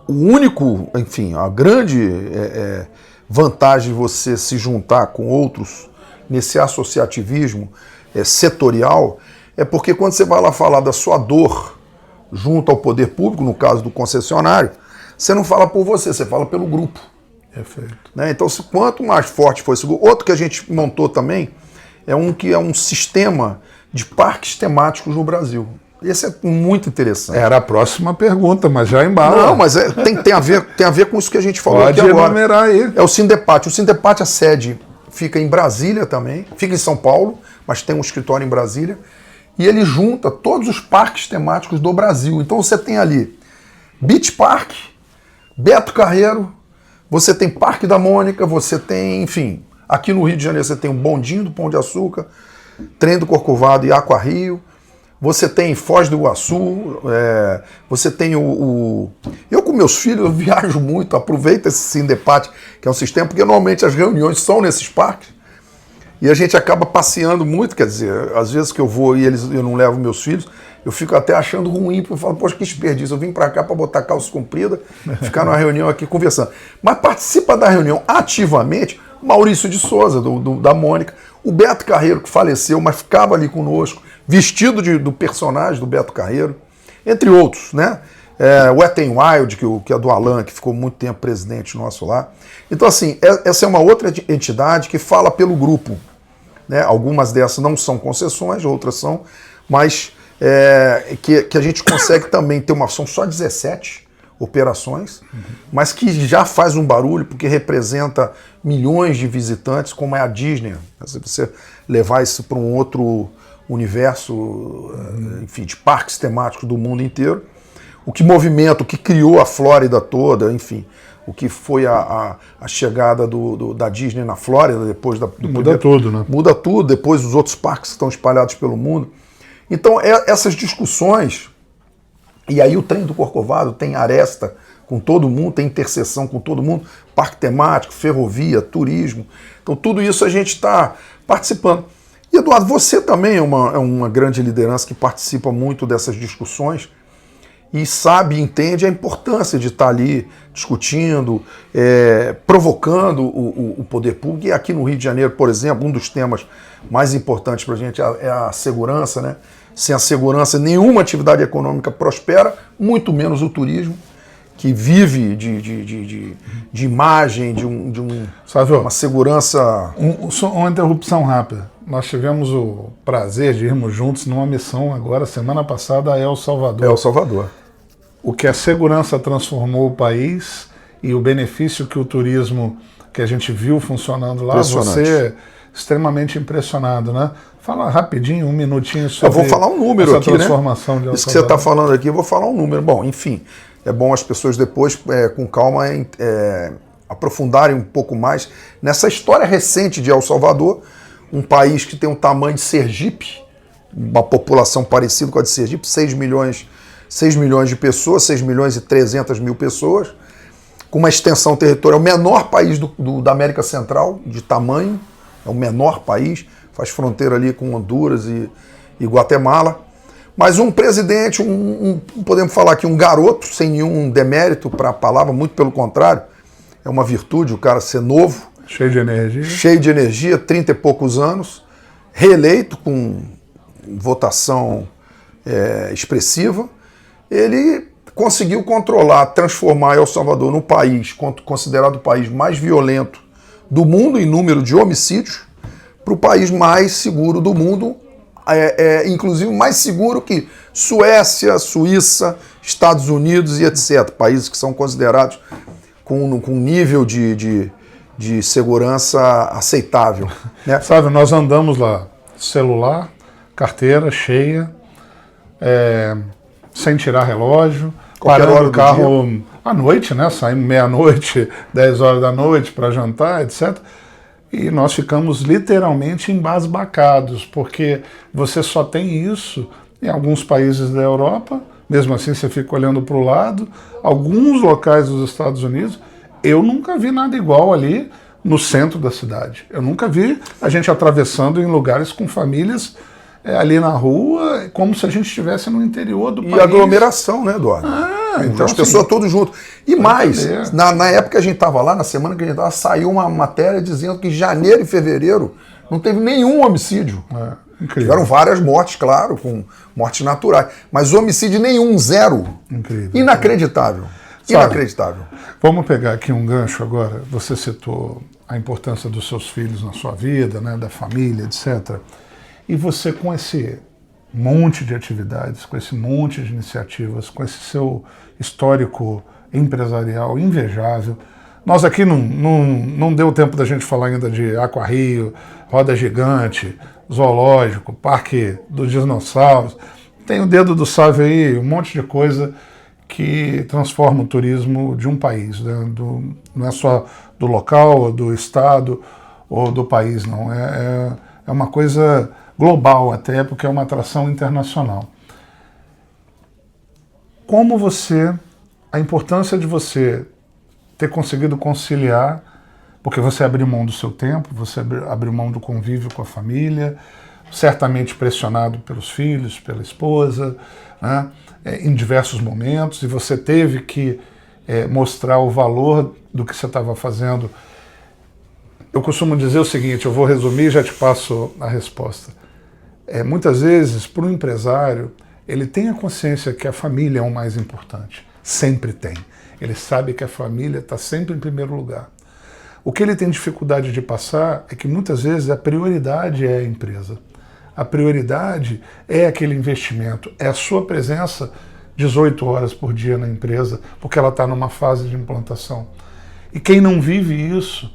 S2: O único, enfim, a grande vantagem de você se juntar com outros nesse associativismo setorial é porque quando você vai lá falar da sua dor junto ao poder público, no caso do concessionário, você não fala por você fala pelo grupo.
S1: Perfeito.
S2: Né? Então, quanto mais forte for esse grupo... Outro que a gente montou também é um sistema de parques temáticos no Brasil. Esse é muito interessante.
S1: Era a próxima pergunta, mas já embala.
S2: Não, mas tem a ver com isso que a gente falou aqui agora.
S1: Pode enumerar aí.
S2: É o Sindepat. O Sindepat, a sede fica em Brasília também, fica em São Paulo, mas tem um escritório em Brasília, e ele junta todos os parques temáticos do Brasil. Então você tem ali Beach Park, Beto Carreiro, você tem Parque da Mônica, você tem, enfim, aqui no Rio de Janeiro você tem o Bondinho do Pão de Açúcar, Trem do Corcovado e Aqua Rio, você tem Foz do Iguaçu, você tem Eu com meus filhos eu viajo muito, aproveito esse Sindepat, que é um sistema, porque normalmente as reuniões são nesses parques, e a gente acaba passeando muito, quer dizer, às vezes que eu vou e eu não levo meus filhos, eu fico até achando ruim, porque eu falo, poxa, que desperdício, eu vim para cá para botar calça comprida, ficar numa reunião aqui conversando. Mas participa da reunião ativamente Maurício de Souza, da Mônica, o Beto Carreiro, que faleceu, mas ficava ali conosco, vestido do personagem do Beto Carreiro, entre outros, né? O Ethan Wild, que é do Alan, que ficou muito tempo presidente nosso lá. Então, assim, essa é uma outra entidade que fala pelo grupo, né? Algumas dessas não são concessões, outras são, mas que a gente consegue também ter uma ação só 17 operações, mas que já faz um barulho, porque representa milhões de visitantes, como é a Disney. Se você levar isso para um outro universo, enfim, de parques temáticos do mundo inteiro, o que movimenta, o que criou a Flórida toda, enfim, o que foi a chegada da Disney na Flórida, depois do
S1: Muda tudo, né?
S2: Muda tudo, depois os outros parques estão espalhados pelo mundo. Então, essas discussões, e aí o Trem do Corcovado tem aresta com todo mundo, tem interseção com todo mundo, parque temático, ferrovia, turismo. Então, tudo isso a gente está participando. E, Eduardo, você também é uma grande liderança que participa muito dessas discussões e sabe e entende a importância de estar ali discutindo, provocando o poder público. E aqui no Rio de Janeiro, por exemplo, um dos temas mais importantes para a gente é a segurança, né? Sem a segurança, nenhuma atividade econômica prospera, muito menos o turismo, que vive de imagem, de uma segurança...
S1: Uma interrupção rápida. Nós tivemos o prazer de irmos juntos numa missão agora, semana passada, a El Salvador.
S2: El Salvador.
S1: o que a segurança transformou o país e o benefício que o turismo que a gente viu funcionando lá, você é extremamente impressionado, né? Fala rapidinho, um minutinho sobre
S2: eu vou falar um número aqui,
S1: transformação, né?
S2: Isso que você está falando aqui, eu vou falar um número. Bom, enfim, é bom as pessoas depois, com calma, aprofundarem um pouco mais nessa história recente de El Salvador, um país que tem um tamanho de Sergipe, uma população parecida com a de Sergipe, 6 milhões de pessoas, 6 milhões e 300 mil pessoas, com uma extensão territorial, o menor país da América Central, de tamanho, é o menor país, faz fronteira ali com Honduras e Guatemala. Mas um presidente, podemos falar aqui, um garoto, sem nenhum demérito para a palavra, muito pelo contrário, é uma virtude o cara ser novo.
S1: Cheio de energia, 30 e poucos anos, reeleito com votação expressiva. Ele conseguiu controlar, transformar El Salvador no país, considerado o país mais violento do mundo em número de homicídios, para o país mais seguro do mundo, inclusive mais seguro que Suécia, Suíça, Estados Unidos e etc. Países que são considerados com nível de segurança aceitável. Né? Sabe, nós andamos lá, celular, carteira cheia, sem tirar relógio, parando o carro à noite, né? Saímos meia-noite, 10 horas da noite para jantar, etc. E nós ficamos literalmente embasbacados, porque você só tem isso em alguns países da Europa, mesmo assim você fica olhando para o lado, alguns locais dos Estados Unidos. Eu nunca vi nada igual ali no centro da cidade. Eu nunca vi a gente atravessando em lugares com famílias ali na rua, como se a gente estivesse no interior do país.
S2: E aglomeração, né, Eduardo? Então, as pessoas todas juntas. E mais, na época que a gente estava lá, na semana que a gente estava, saiu uma matéria dizendo que em janeiro e fevereiro não teve nenhum homicídio. Tiveram várias mortes, claro, com mortes naturais. Mas homicídio nenhum, zero.
S1: Incrível.
S2: Inacreditável. Inacreditável.
S1: Vamos pegar aqui um gancho agora. Você citou a importância dos seus filhos na sua vida, né, da família, etc. E você, com esse monte de atividades, com esse monte de iniciativas, com esse seu histórico empresarial invejável, nós aqui não deu tempo da gente falar ainda de Aquarrio, Roda Gigante, Zoológico, Parque dos Dinossauros. Tem o dedo do sábio aí, um monte de coisa que transforma o turismo de um país, né? Não é só do local, ou do estado, ou do país, não. É uma coisa global até, porque é uma atração internacional. Como a importância de você ter conseguido conciliar, porque você abriu mão do seu tempo, você abriu mão do convívio com a família, certamente pressionado pelos filhos, pela esposa, né, em diversos momentos, e você teve que mostrar o valor do que você estava fazendo. Eu costumo dizer o seguinte, eu vou resumir e já te passo a resposta. Muitas vezes, para um empresário, ele tem a consciência que a família é o mais importante. Sempre tem. Ele sabe que a família está sempre em primeiro lugar. O que ele tem dificuldade de passar é que muitas vezes a prioridade é a empresa. A prioridade é aquele investimento, é a sua presença 18 horas por dia na empresa, porque ela está numa fase de implantação. E quem não vive isso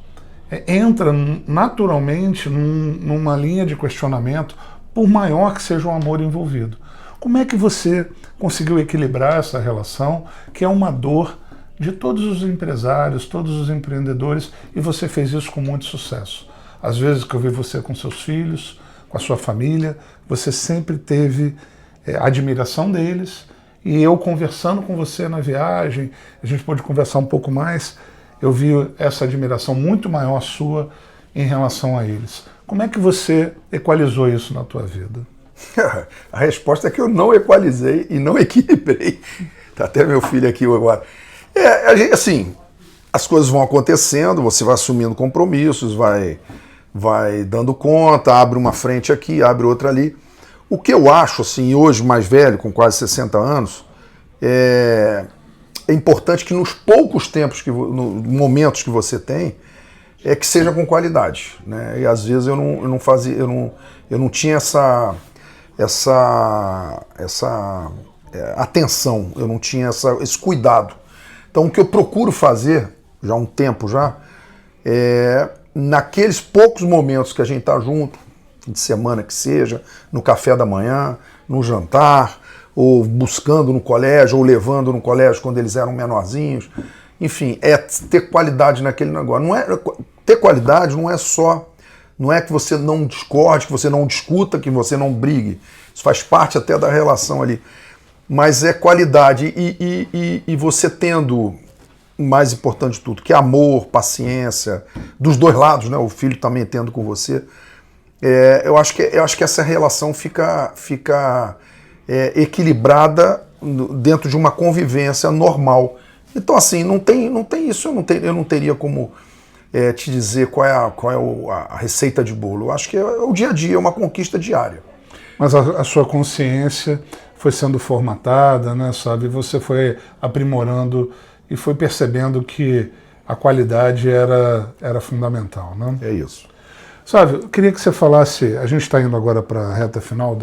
S1: entra naturalmente numa linha de questionamento, por maior que seja o amor envolvido. Como é que você conseguiu equilibrar essa relação, que é uma dor de todos os empresários, todos os empreendedores, e você fez isso com muito sucesso? Às vezes que eu vi você com seus filhos, com a sua família, você sempre teve a admiração deles, e eu conversando com você na viagem, a gente pôde conversar um pouco mais, eu vi essa admiração muito maior sua em relação a eles. Como é que você equalizou isso na tua vida?
S2: A resposta é que eu não equalizei e não equilibrei. Tá até meu filho aqui agora. Assim, as coisas vão acontecendo, você vai assumindo compromissos, vai dando conta, abre uma frente aqui, abre outra ali. O que eu acho, assim, hoje mais velho, com quase 60 anos, é importante que nos poucos tempos, momentos que você tem, que seja com qualidade, né? E às vezes eu não tinha essa atenção, eu não tinha esse cuidado. Então o que eu procuro fazer, já há um tempo já, naqueles poucos momentos que a gente está junto, fim de semana que seja, no café da manhã, no jantar, ou buscando no colégio, ou levando no colégio quando eles eram menorzinhos, enfim, é ter qualidade naquele negócio. Ter qualidade não é só, não é que você não discorde, que você não discuta, que você não brigue, isso faz parte até da relação ali, mas é qualidade e você tendo, mais importante de tudo, que é amor, paciência, dos dois lados, né? O filho também tendo com você, eu acho que essa relação fica equilibrada dentro de uma convivência normal. Então, assim, não tem isso, eu não teria como te dizer qual é a receita de bolo. Eu acho que é o dia a dia, é uma conquista diária.
S1: Mas a sua consciência foi sendo formatada, né, sabe? Você foi aprimorando e foi percebendo que a qualidade era fundamental, né?
S2: É isso.
S1: Sabe, eu queria que você falasse, a gente está indo agora para a reta final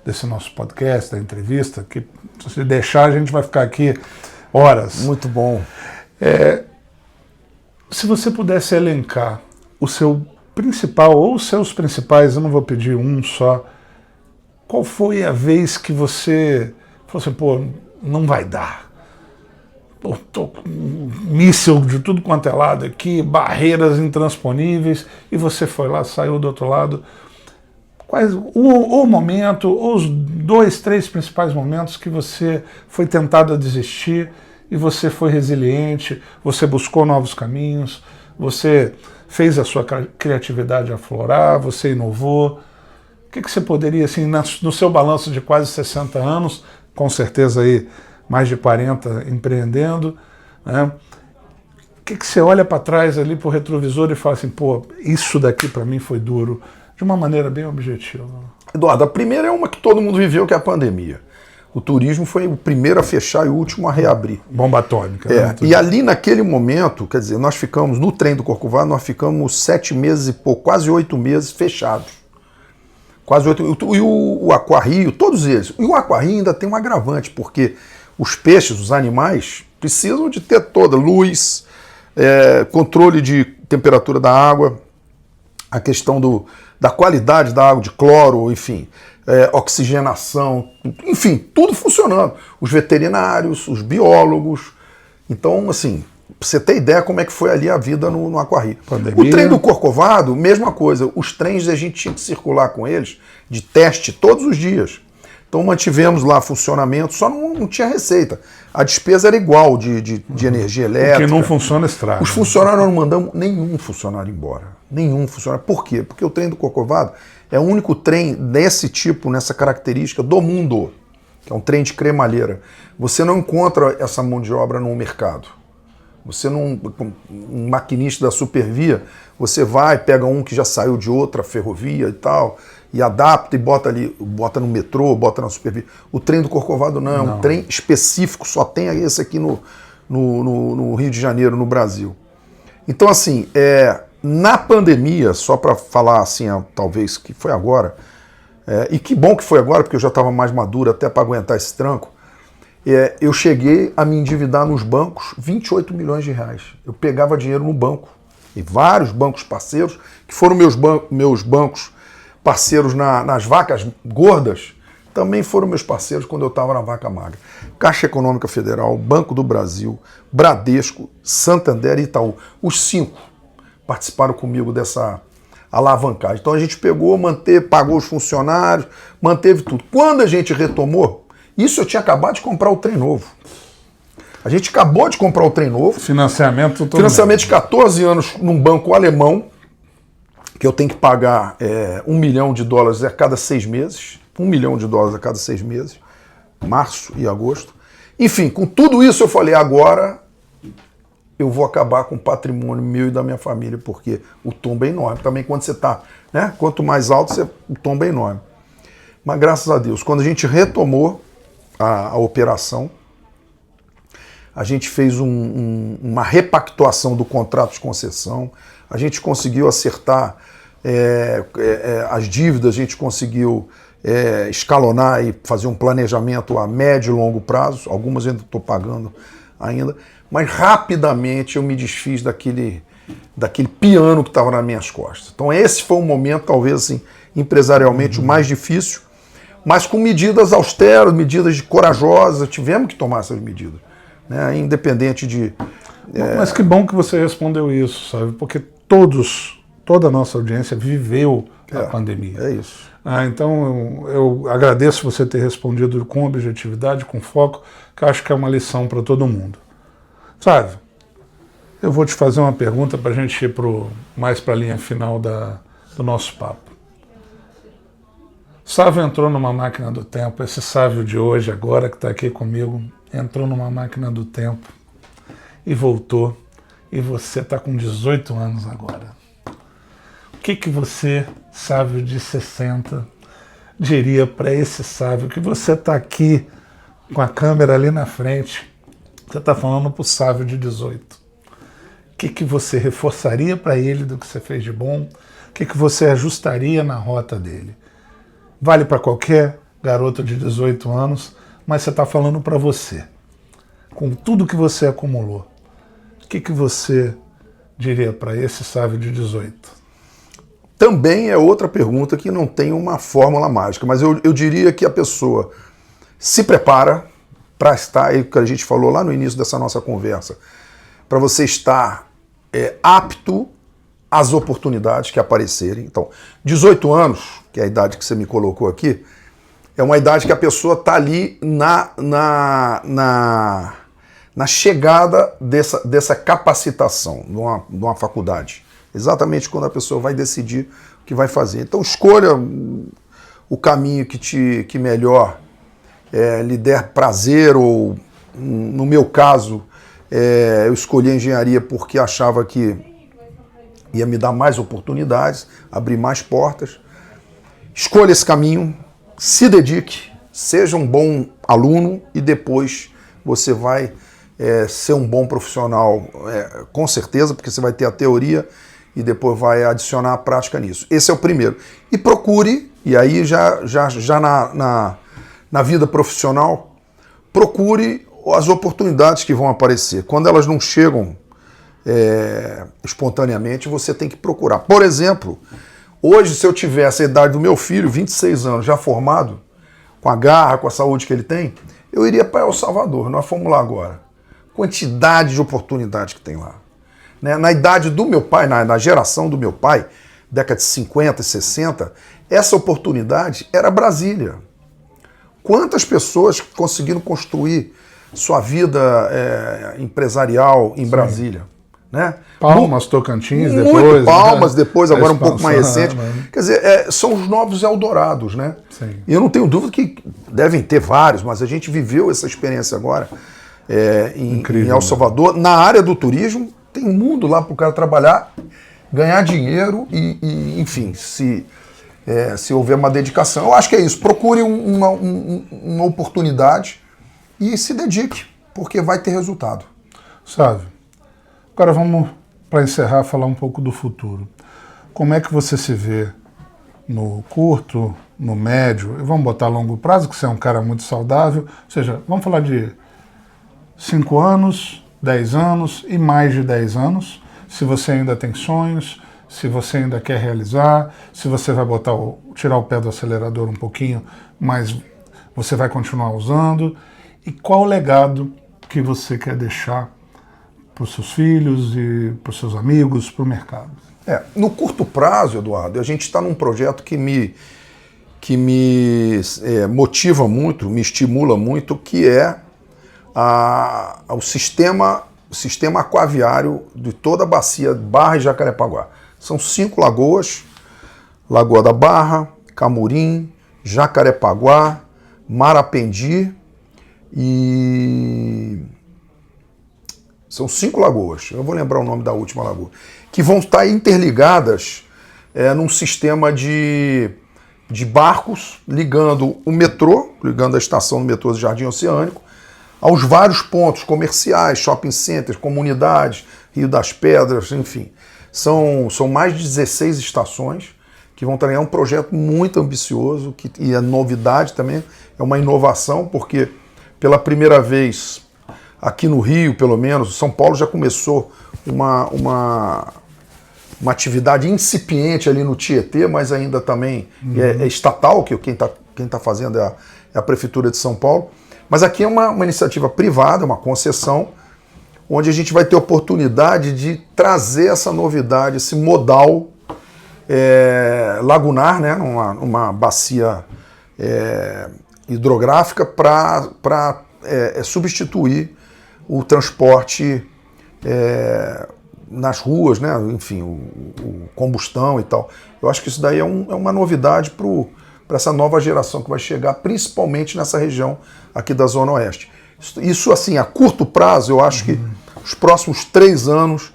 S1: desse nosso podcast, da entrevista, que se você deixar a gente vai ficar aqui horas.
S2: Muito bom.
S1: Se você pudesse elencar o seu principal, ou os seus principais, eu não vou pedir um só, qual foi a vez que você falou assim, pô, não vai dar? Pô, tô com um míssil de tudo quanto é lado aqui, barreiras intransponíveis, e você foi lá, saiu do outro lado. Quais o momento, ou os 2, 3 principais momentos que você foi tentado a desistir e você foi resiliente, você buscou novos caminhos, você fez a sua criatividade aflorar, você inovou? O que você poderia, assim, no seu balanço de quase 60 anos, com certeza aí mais de 40 empreendendo, né? O que você olha para trás ali para o retrovisor e fala assim, pô, isso daqui para mim foi duro, de uma maneira bem objetiva?
S2: Eduardo, a primeira é uma que todo mundo viveu, que é a pandemia. O turismo foi o primeiro a fechar e o último a reabrir.
S1: Bomba atômica. Né?
S2: E ali naquele momento, quer dizer, nós ficamos, no trem do Corcovado, nós ficamos 7 meses e pouco, quase 8 meses fechados. Quase 8. E o aquarrio, todos eles. E o aquarrio ainda tem um agravante, porque os peixes, os animais, precisam de ter toda luz, controle de temperatura da água, a questão da qualidade da água, de cloro, enfim, oxigenação, enfim, tudo funcionando. Os veterinários, os biólogos. Então, assim, pra você ter ideia como é que foi ali a vida no aquarrio.
S1: Pandemia.
S2: O trem do Corcovado, mesma coisa. Os trens a gente tinha que circular com eles de teste todos os dias. Então mantivemos lá funcionamento, só não tinha receita. A despesa era igual de energia elétrica.
S1: O que não funciona estraga.
S2: Os funcionários não mandamos nenhum funcionário embora. Nenhum funcionário. Por quê? Porque o trem do Corcovado é o único trem desse tipo, nessa característica do mundo. Que é um trem de cremalheira. Você não encontra essa mão de obra no mercado. Você não, um maquinista da Supervia, você vai, pega um que já saiu de outra ferrovia e tal, e adapta e bota ali, bota no metrô, bota na Supervia. O trem do Corcovado não, é um trem específico, só tem esse aqui no Rio de Janeiro, no Brasil. Então, assim, na pandemia, só para falar assim, talvez que foi agora, e que bom que foi agora, porque eu já estava mais maduro até para aguentar esse tranco, eu cheguei a me endividar nos bancos 28 milhões de reais. Eu pegava dinheiro no banco, e vários bancos parceiros, que foram meus bancos parceiros nas vacas gordas, também foram meus parceiros quando eu estava na vaca magra. Caixa Econômica Federal, Banco do Brasil, Bradesco, Santander e Itaú. Os 5 participaram comigo dessa alavancagem. Então a gente pegou, pagou os funcionários, manteve tudo. Quando a gente retomou, isso eu tinha acabado de comprar o trem novo. A gente acabou de comprar o trem novo.
S1: Financiamento todo.
S2: Financiamento de 14 anos num banco alemão, que eu tenho que pagar $1 milhão a cada 6 meses. $1 milhão a cada 6 meses. Março e agosto. Enfim, com tudo isso eu falei, agora eu vou acabar com o patrimônio meu e da minha família, porque o tombo é enorme. Também quando você está, né? Quanto mais alto, o tombo é enorme. Mas graças a Deus, quando a gente retomou a operação, a gente fez uma repactuação do contrato de concessão, a gente conseguiu acertar as dívidas, a gente conseguiu escalonar e fazer um planejamento a médio e longo prazo. Algumas eu ainda estou pagando ainda, mas rapidamente eu me desfiz daquele piano que estava nas minhas costas. Então esse foi um momento, talvez assim, empresarialmente o mais difícil, mas com medidas austeras, medidas corajosas, tivemos que tomar essas medidas, né? Independente de...
S1: Mas que bom que você respondeu isso, sabe? Porque toda a nossa audiência viveu a pandemia.
S2: É isso.
S1: Então eu agradeço você ter respondido com objetividade, com foco, que eu acho que é uma lição para todo mundo. Sabe, eu vou te fazer uma pergunta para a gente ir mais para a linha final do nosso papo. Sávio entrou numa máquina do tempo, esse Sávio de hoje, agora que está aqui comigo, entrou numa máquina do tempo e voltou, e você está com 18 anos agora. O que você, Sávio de 60, diria para esse Sávio que você está aqui com a câmera ali na frente, você está falando para o Sávio de 18? O que você reforçaria para ele do que você fez de bom? O que você ajustaria na rota dele? Vale para qualquer garoto de 18 anos, mas você está falando para você, com tudo que você acumulou. O que você diria para esse Sávio de 18?
S2: Também é outra pergunta que não tem uma fórmula mágica, mas eu diria que a pessoa se prepara para estar, aí que a gente falou lá no início dessa nossa conversa, para você estar apto às oportunidades que aparecerem. Então, 18 anos, que é a idade que você me colocou aqui, é uma idade que a pessoa está ali na chegada dessa capacitação de uma faculdade. Exatamente quando a pessoa vai decidir o que vai fazer. Então, escolha o caminho que melhor lhe der prazer, ou, no meu caso, eu escolhi a engenharia porque achava que ia me dar mais oportunidades, abrir mais portas. Escolha esse caminho, se dedique, seja um bom aluno e depois você vai ser um bom profissional, com certeza, porque você vai ter a teoria e depois vai adicionar a prática nisso. Esse é o primeiro. E procure, e aí já na vida profissional, procure as oportunidades que vão aparecer. Quando elas não chegam espontaneamente, você tem que procurar. Por exemplo, hoje, se eu tivesse a idade do meu filho, 26 anos, já formado, com a garra, com a saúde que ele tem, eu iria para El Salvador. Nós fomos lá agora. Quantidade de oportunidades que tem lá. Né? Na idade do meu pai, na geração do meu pai, década de 50 e 60, essa oportunidade era Brasília. Quantas pessoas conseguiram construir sua vida empresarial em Brasília? Né?
S1: Palmas, Tocantins,
S2: muito
S1: depois.
S2: Palmas,
S1: né?
S2: depois, agora um pouco mais recente. Quer dizer, são os novos Eldorados, né?
S1: Sim.
S2: E eu não tenho dúvida que devem ter vários, mas a gente viveu essa experiência agora em El Salvador. Na área do turismo, tem um mundo lá para o cara trabalhar, ganhar dinheiro e enfim, se houver uma dedicação. Eu acho que é isso. Procure uma oportunidade e se dedique, porque vai ter resultado.
S1: Sabe? Agora vamos, para encerrar, falar um pouco do futuro. Como é que você se vê no curto, no médio, e vamos botar longo prazo, que você é um cara muito saudável, ou seja, vamos falar de 5 anos, 10 anos e mais de 10 anos, se você ainda tem sonhos, se você ainda quer realizar, se você vai tirar o pé do acelerador um pouquinho, mas você vai continuar usando, e qual o legado que você quer deixar para os seus filhos e para os seus amigos, para o mercado?
S2: No curto prazo, Eduardo, a gente está num projeto que me motiva muito, me estimula muito, que é o sistema aquaviário de toda a bacia Barra e Jacarepaguá. São 5 lagoas: Lagoa da Barra, Camurim, Jacarepaguá, Marapendi e... São 5 lagoas, eu vou lembrar o nome da última lagoa, que vão estar interligadas num sistema de barcos ligando o metrô, ligando a estação do metrô do Jardim Oceânico, aos vários pontos comerciais, shopping centers, comunidades, Rio das Pedras, enfim. São mais de 16 estações que vão trabalhar um projeto muito ambicioso, e é novidade também, é uma inovação, porque pela primeira vez, aqui no Rio, pelo menos, São Paulo já começou uma atividade incipiente ali no Tietê, mas ainda também é estatal, que quem tá fazendo é a Prefeitura de São Paulo. Mas aqui é uma iniciativa privada, uma concessão, onde a gente vai ter oportunidade de trazer essa novidade, esse modal lagunar, né, numa bacia hidrográfica para substituir o transporte nas ruas, né, enfim, o combustão e tal. Eu acho que isso daí é uma novidade para essa nova geração que vai chegar, principalmente nessa região aqui da Zona Oeste. Isso assim, a curto prazo, eu acho que os próximos 3 anos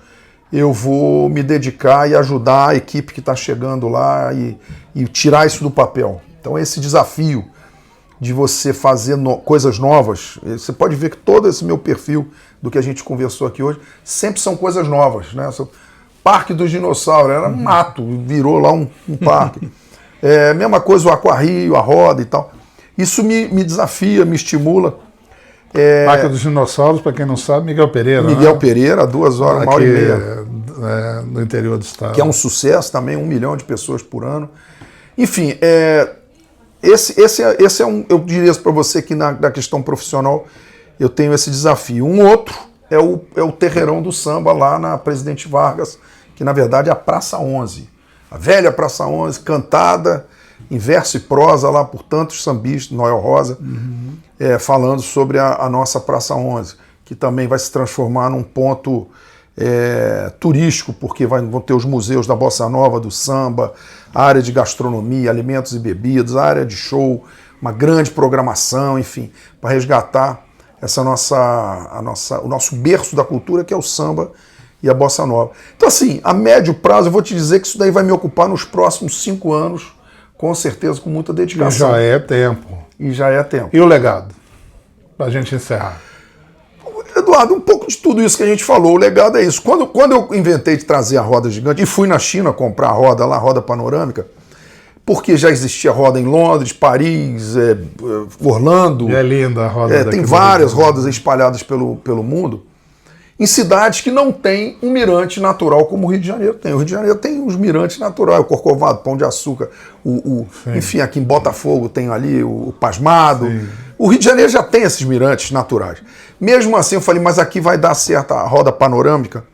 S2: eu vou me dedicar e ajudar a equipe que está chegando lá e tirar isso do papel. Então esse desafio de você fazer coisas novas, você pode ver que todo esse meu perfil do que a gente conversou aqui hoje, sempre são coisas novas, né? Parque dos Dinossauros, era um mato, virou lá um parque. Mesma coisa o Aquarrio, a roda e tal. Isso me desafia, me estimula.
S1: Parque dos Dinossauros, para quem não sabe, Miguel Pereira.
S2: Miguel, né? Pereira, 2 horas,
S1: aqui,
S2: 1h30.
S1: No interior do estado.
S2: Que é um sucesso também, 1 milhão de pessoas por ano. Enfim, esse é um, eu diria para você que na questão profissional eu tenho esse desafio. Um outro é o Terreirão do Samba lá na Presidente Vargas, que na verdade é a Praça 11. A velha Praça 11, cantada em verso e prosa lá por tantos sambistas, Noel Rosa, falando sobre a nossa Praça 11, que também vai se transformar num ponto turístico, porque vão ter os museus da Bossa Nova, do samba, a área de gastronomia, alimentos e bebidas, a área de show, uma grande programação, enfim, para resgatar o nosso berço da cultura, que é o samba e a Bossa Nova. Então, assim, a médio prazo, eu vou te dizer que isso daí vai me ocupar nos próximos 5 anos, com certeza, com muita dedicação.
S1: E já é tempo.
S2: E já é tempo.
S1: E o legado? Para a gente encerrar.
S2: Eduardo, um pouco de tudo isso que a gente falou, o legado é isso. Quando eu inventei de trazer a roda gigante, e fui na China comprar a roda lá, a roda panorâmica, porque já existia roda em Londres, Paris, Orlando.
S1: E é linda a roda daqui.
S2: Tem várias rodas espalhadas pelo mundo, em cidades que não tem um mirante natural como o Rio de Janeiro tem. O Rio de Janeiro tem uns mirantes naturais, o Corcovado, Pão de Açúcar, enfim, aqui em Botafogo tem ali o Pasmado. Sim. O Rio de Janeiro já tem esses mirantes naturais. Mesmo assim, eu falei, mas aqui vai dar certo a roda panorâmica,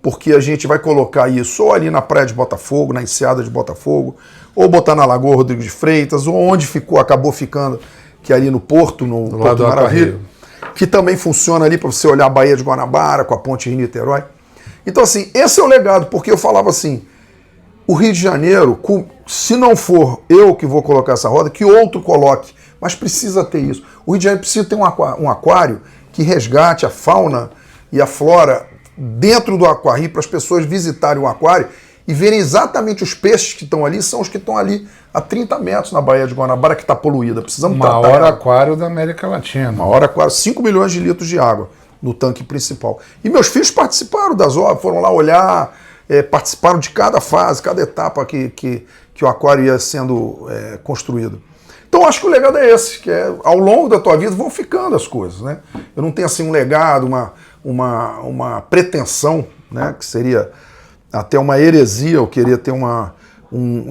S2: porque a gente vai colocar isso ou ali na praia de Botafogo, na enseada de Botafogo, ou botar na Lagoa Rodrigo de Freitas, ou onde acabou ficando, que é ali no Porto, no Porto do Maravilha, que também funciona ali para você olhar a Baía de Guanabara, com a ponte Rio-Niterói. Então, assim, esse é o legado, porque eu falava assim, o Rio de Janeiro, se não for eu que vou colocar essa roda, que outro coloque, mas precisa ter isso. O Rio de Janeiro precisa ter um aquário que resgate a fauna e a flora dentro do aquário, para as pessoas visitarem o aquário e verem exatamente os peixes que estão ali, são os que estão ali a 30 metros na Baía de Guanabara, que está poluída. Precisamos tratar.
S1: O maior aquário da América Latina.
S2: O maior aquário, 5 milhões de litros de água no tanque principal. E meus filhos participaram das obras, foram lá olhar, participaram de cada fase, cada etapa que o aquário ia sendo construído. Então acho que o legado é esse, que ao longo da tua vida vão ficando as coisas, né? Eu não tenho assim um legado, uma pretensão, né? Que seria até uma heresia eu querer ter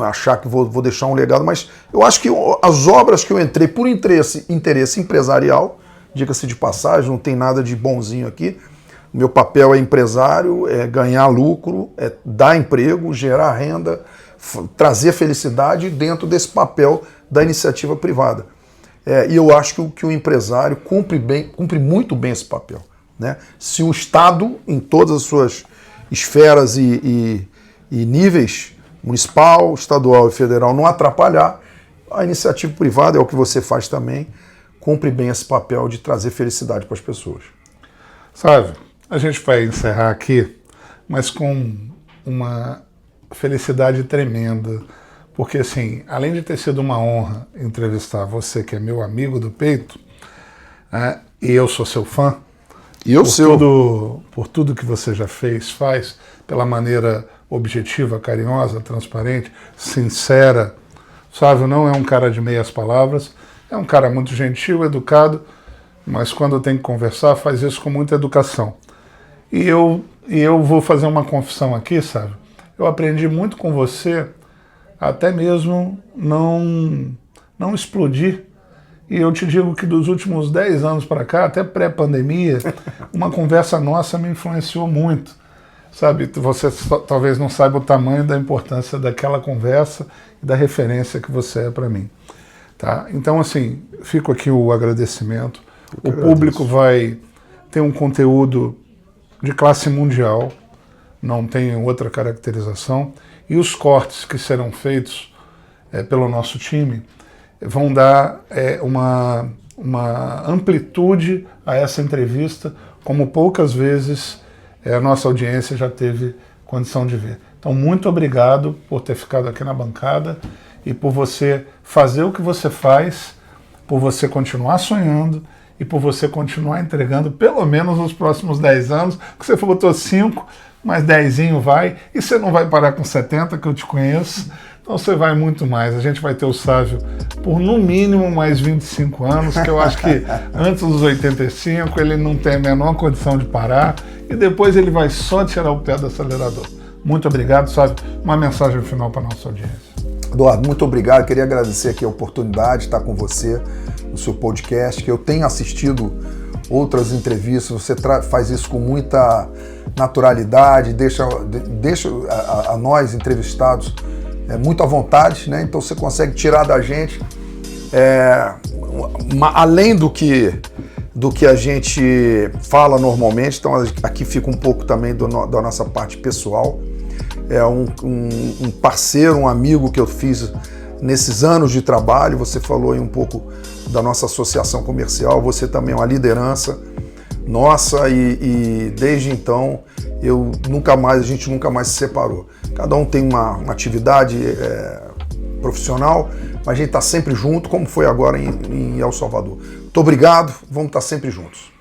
S2: achar que vou deixar um legado, mas eu acho que as obras que eu entrei por interesse empresarial, diga-se de passagem, não tem nada de bonzinho aqui, o meu papel é empresário, é ganhar lucro, é dar emprego, gerar renda, trazer felicidade dentro desse papel da iniciativa privada. E eu acho que o empresário cumpre muito bem esse papel, né? Se o Estado, em todas as suas esferas e níveis, municipal, estadual e federal, não atrapalhar, a iniciativa privada, é o que você faz também, cumpre bem esse papel de trazer felicidade para as pessoas.
S1: Sabe, a gente vai encerrar aqui, mas com uma felicidade tremenda, porque assim, além de ter sido uma honra entrevistar você, que é meu amigo do peito, e eu sou seu fã,
S2: e eu
S1: por tudo que você já fez, faz, pela maneira objetiva, carinhosa, transparente, sincera. Sávio não é um cara de meias palavras, é um cara muito gentil, educado, mas quando tem que conversar, faz isso com muita educação. E eu vou fazer uma confissão aqui, Sávio. Eu aprendi muito com você, até mesmo não explodir. E eu te digo que dos últimos 10 anos para cá, até pré-pandemia, uma conversa nossa me influenciou muito. Sabe, você talvez não saiba o tamanho da importância daquela conversa e da referência que você é para mim. Tá? Então, assim, fico aqui o agradecimento. O público vai ter um conteúdo de classe mundial, não tem outra caracterização, e os cortes que serão feitos pelo nosso time vão dar uma amplitude a essa entrevista, como poucas vezes a nossa audiência já teve condição de ver. Então, muito obrigado por ter ficado aqui na bancada e por você fazer o que você faz, por você continuar sonhando e por você continuar entregando pelo menos nos próximos 10 anos, que você botou 5, mas 10 vai, e você não vai parar com 70, que eu te conheço, então você vai muito mais. A gente vai ter o Sávio por no mínimo mais 25 anos, que eu acho que antes dos 85 ele não tem a menor condição de parar, e depois ele vai só tirar o pé do acelerador. Muito obrigado, Sávio. Uma mensagem final para a nossa audiência.
S2: Eduardo, muito obrigado. Queria agradecer aqui a oportunidade de estar com você no seu podcast, que eu tenho assistido outras entrevistas, você faz isso com muita naturalidade, deixa a nós entrevistados muito à vontade, né? Então você consegue tirar da gente, além do que a gente fala normalmente, então aqui fica um pouco também da nossa parte pessoal. É um parceiro, um amigo que eu fiz nesses anos de trabalho. Você falou aí um pouco da nossa associação comercial, você também é uma liderança nossa e desde então a gente nunca mais se separou. Cada um tem uma atividade profissional, mas a gente está sempre junto, como foi agora em El Salvador. Muito obrigado, vamos estar sempre juntos.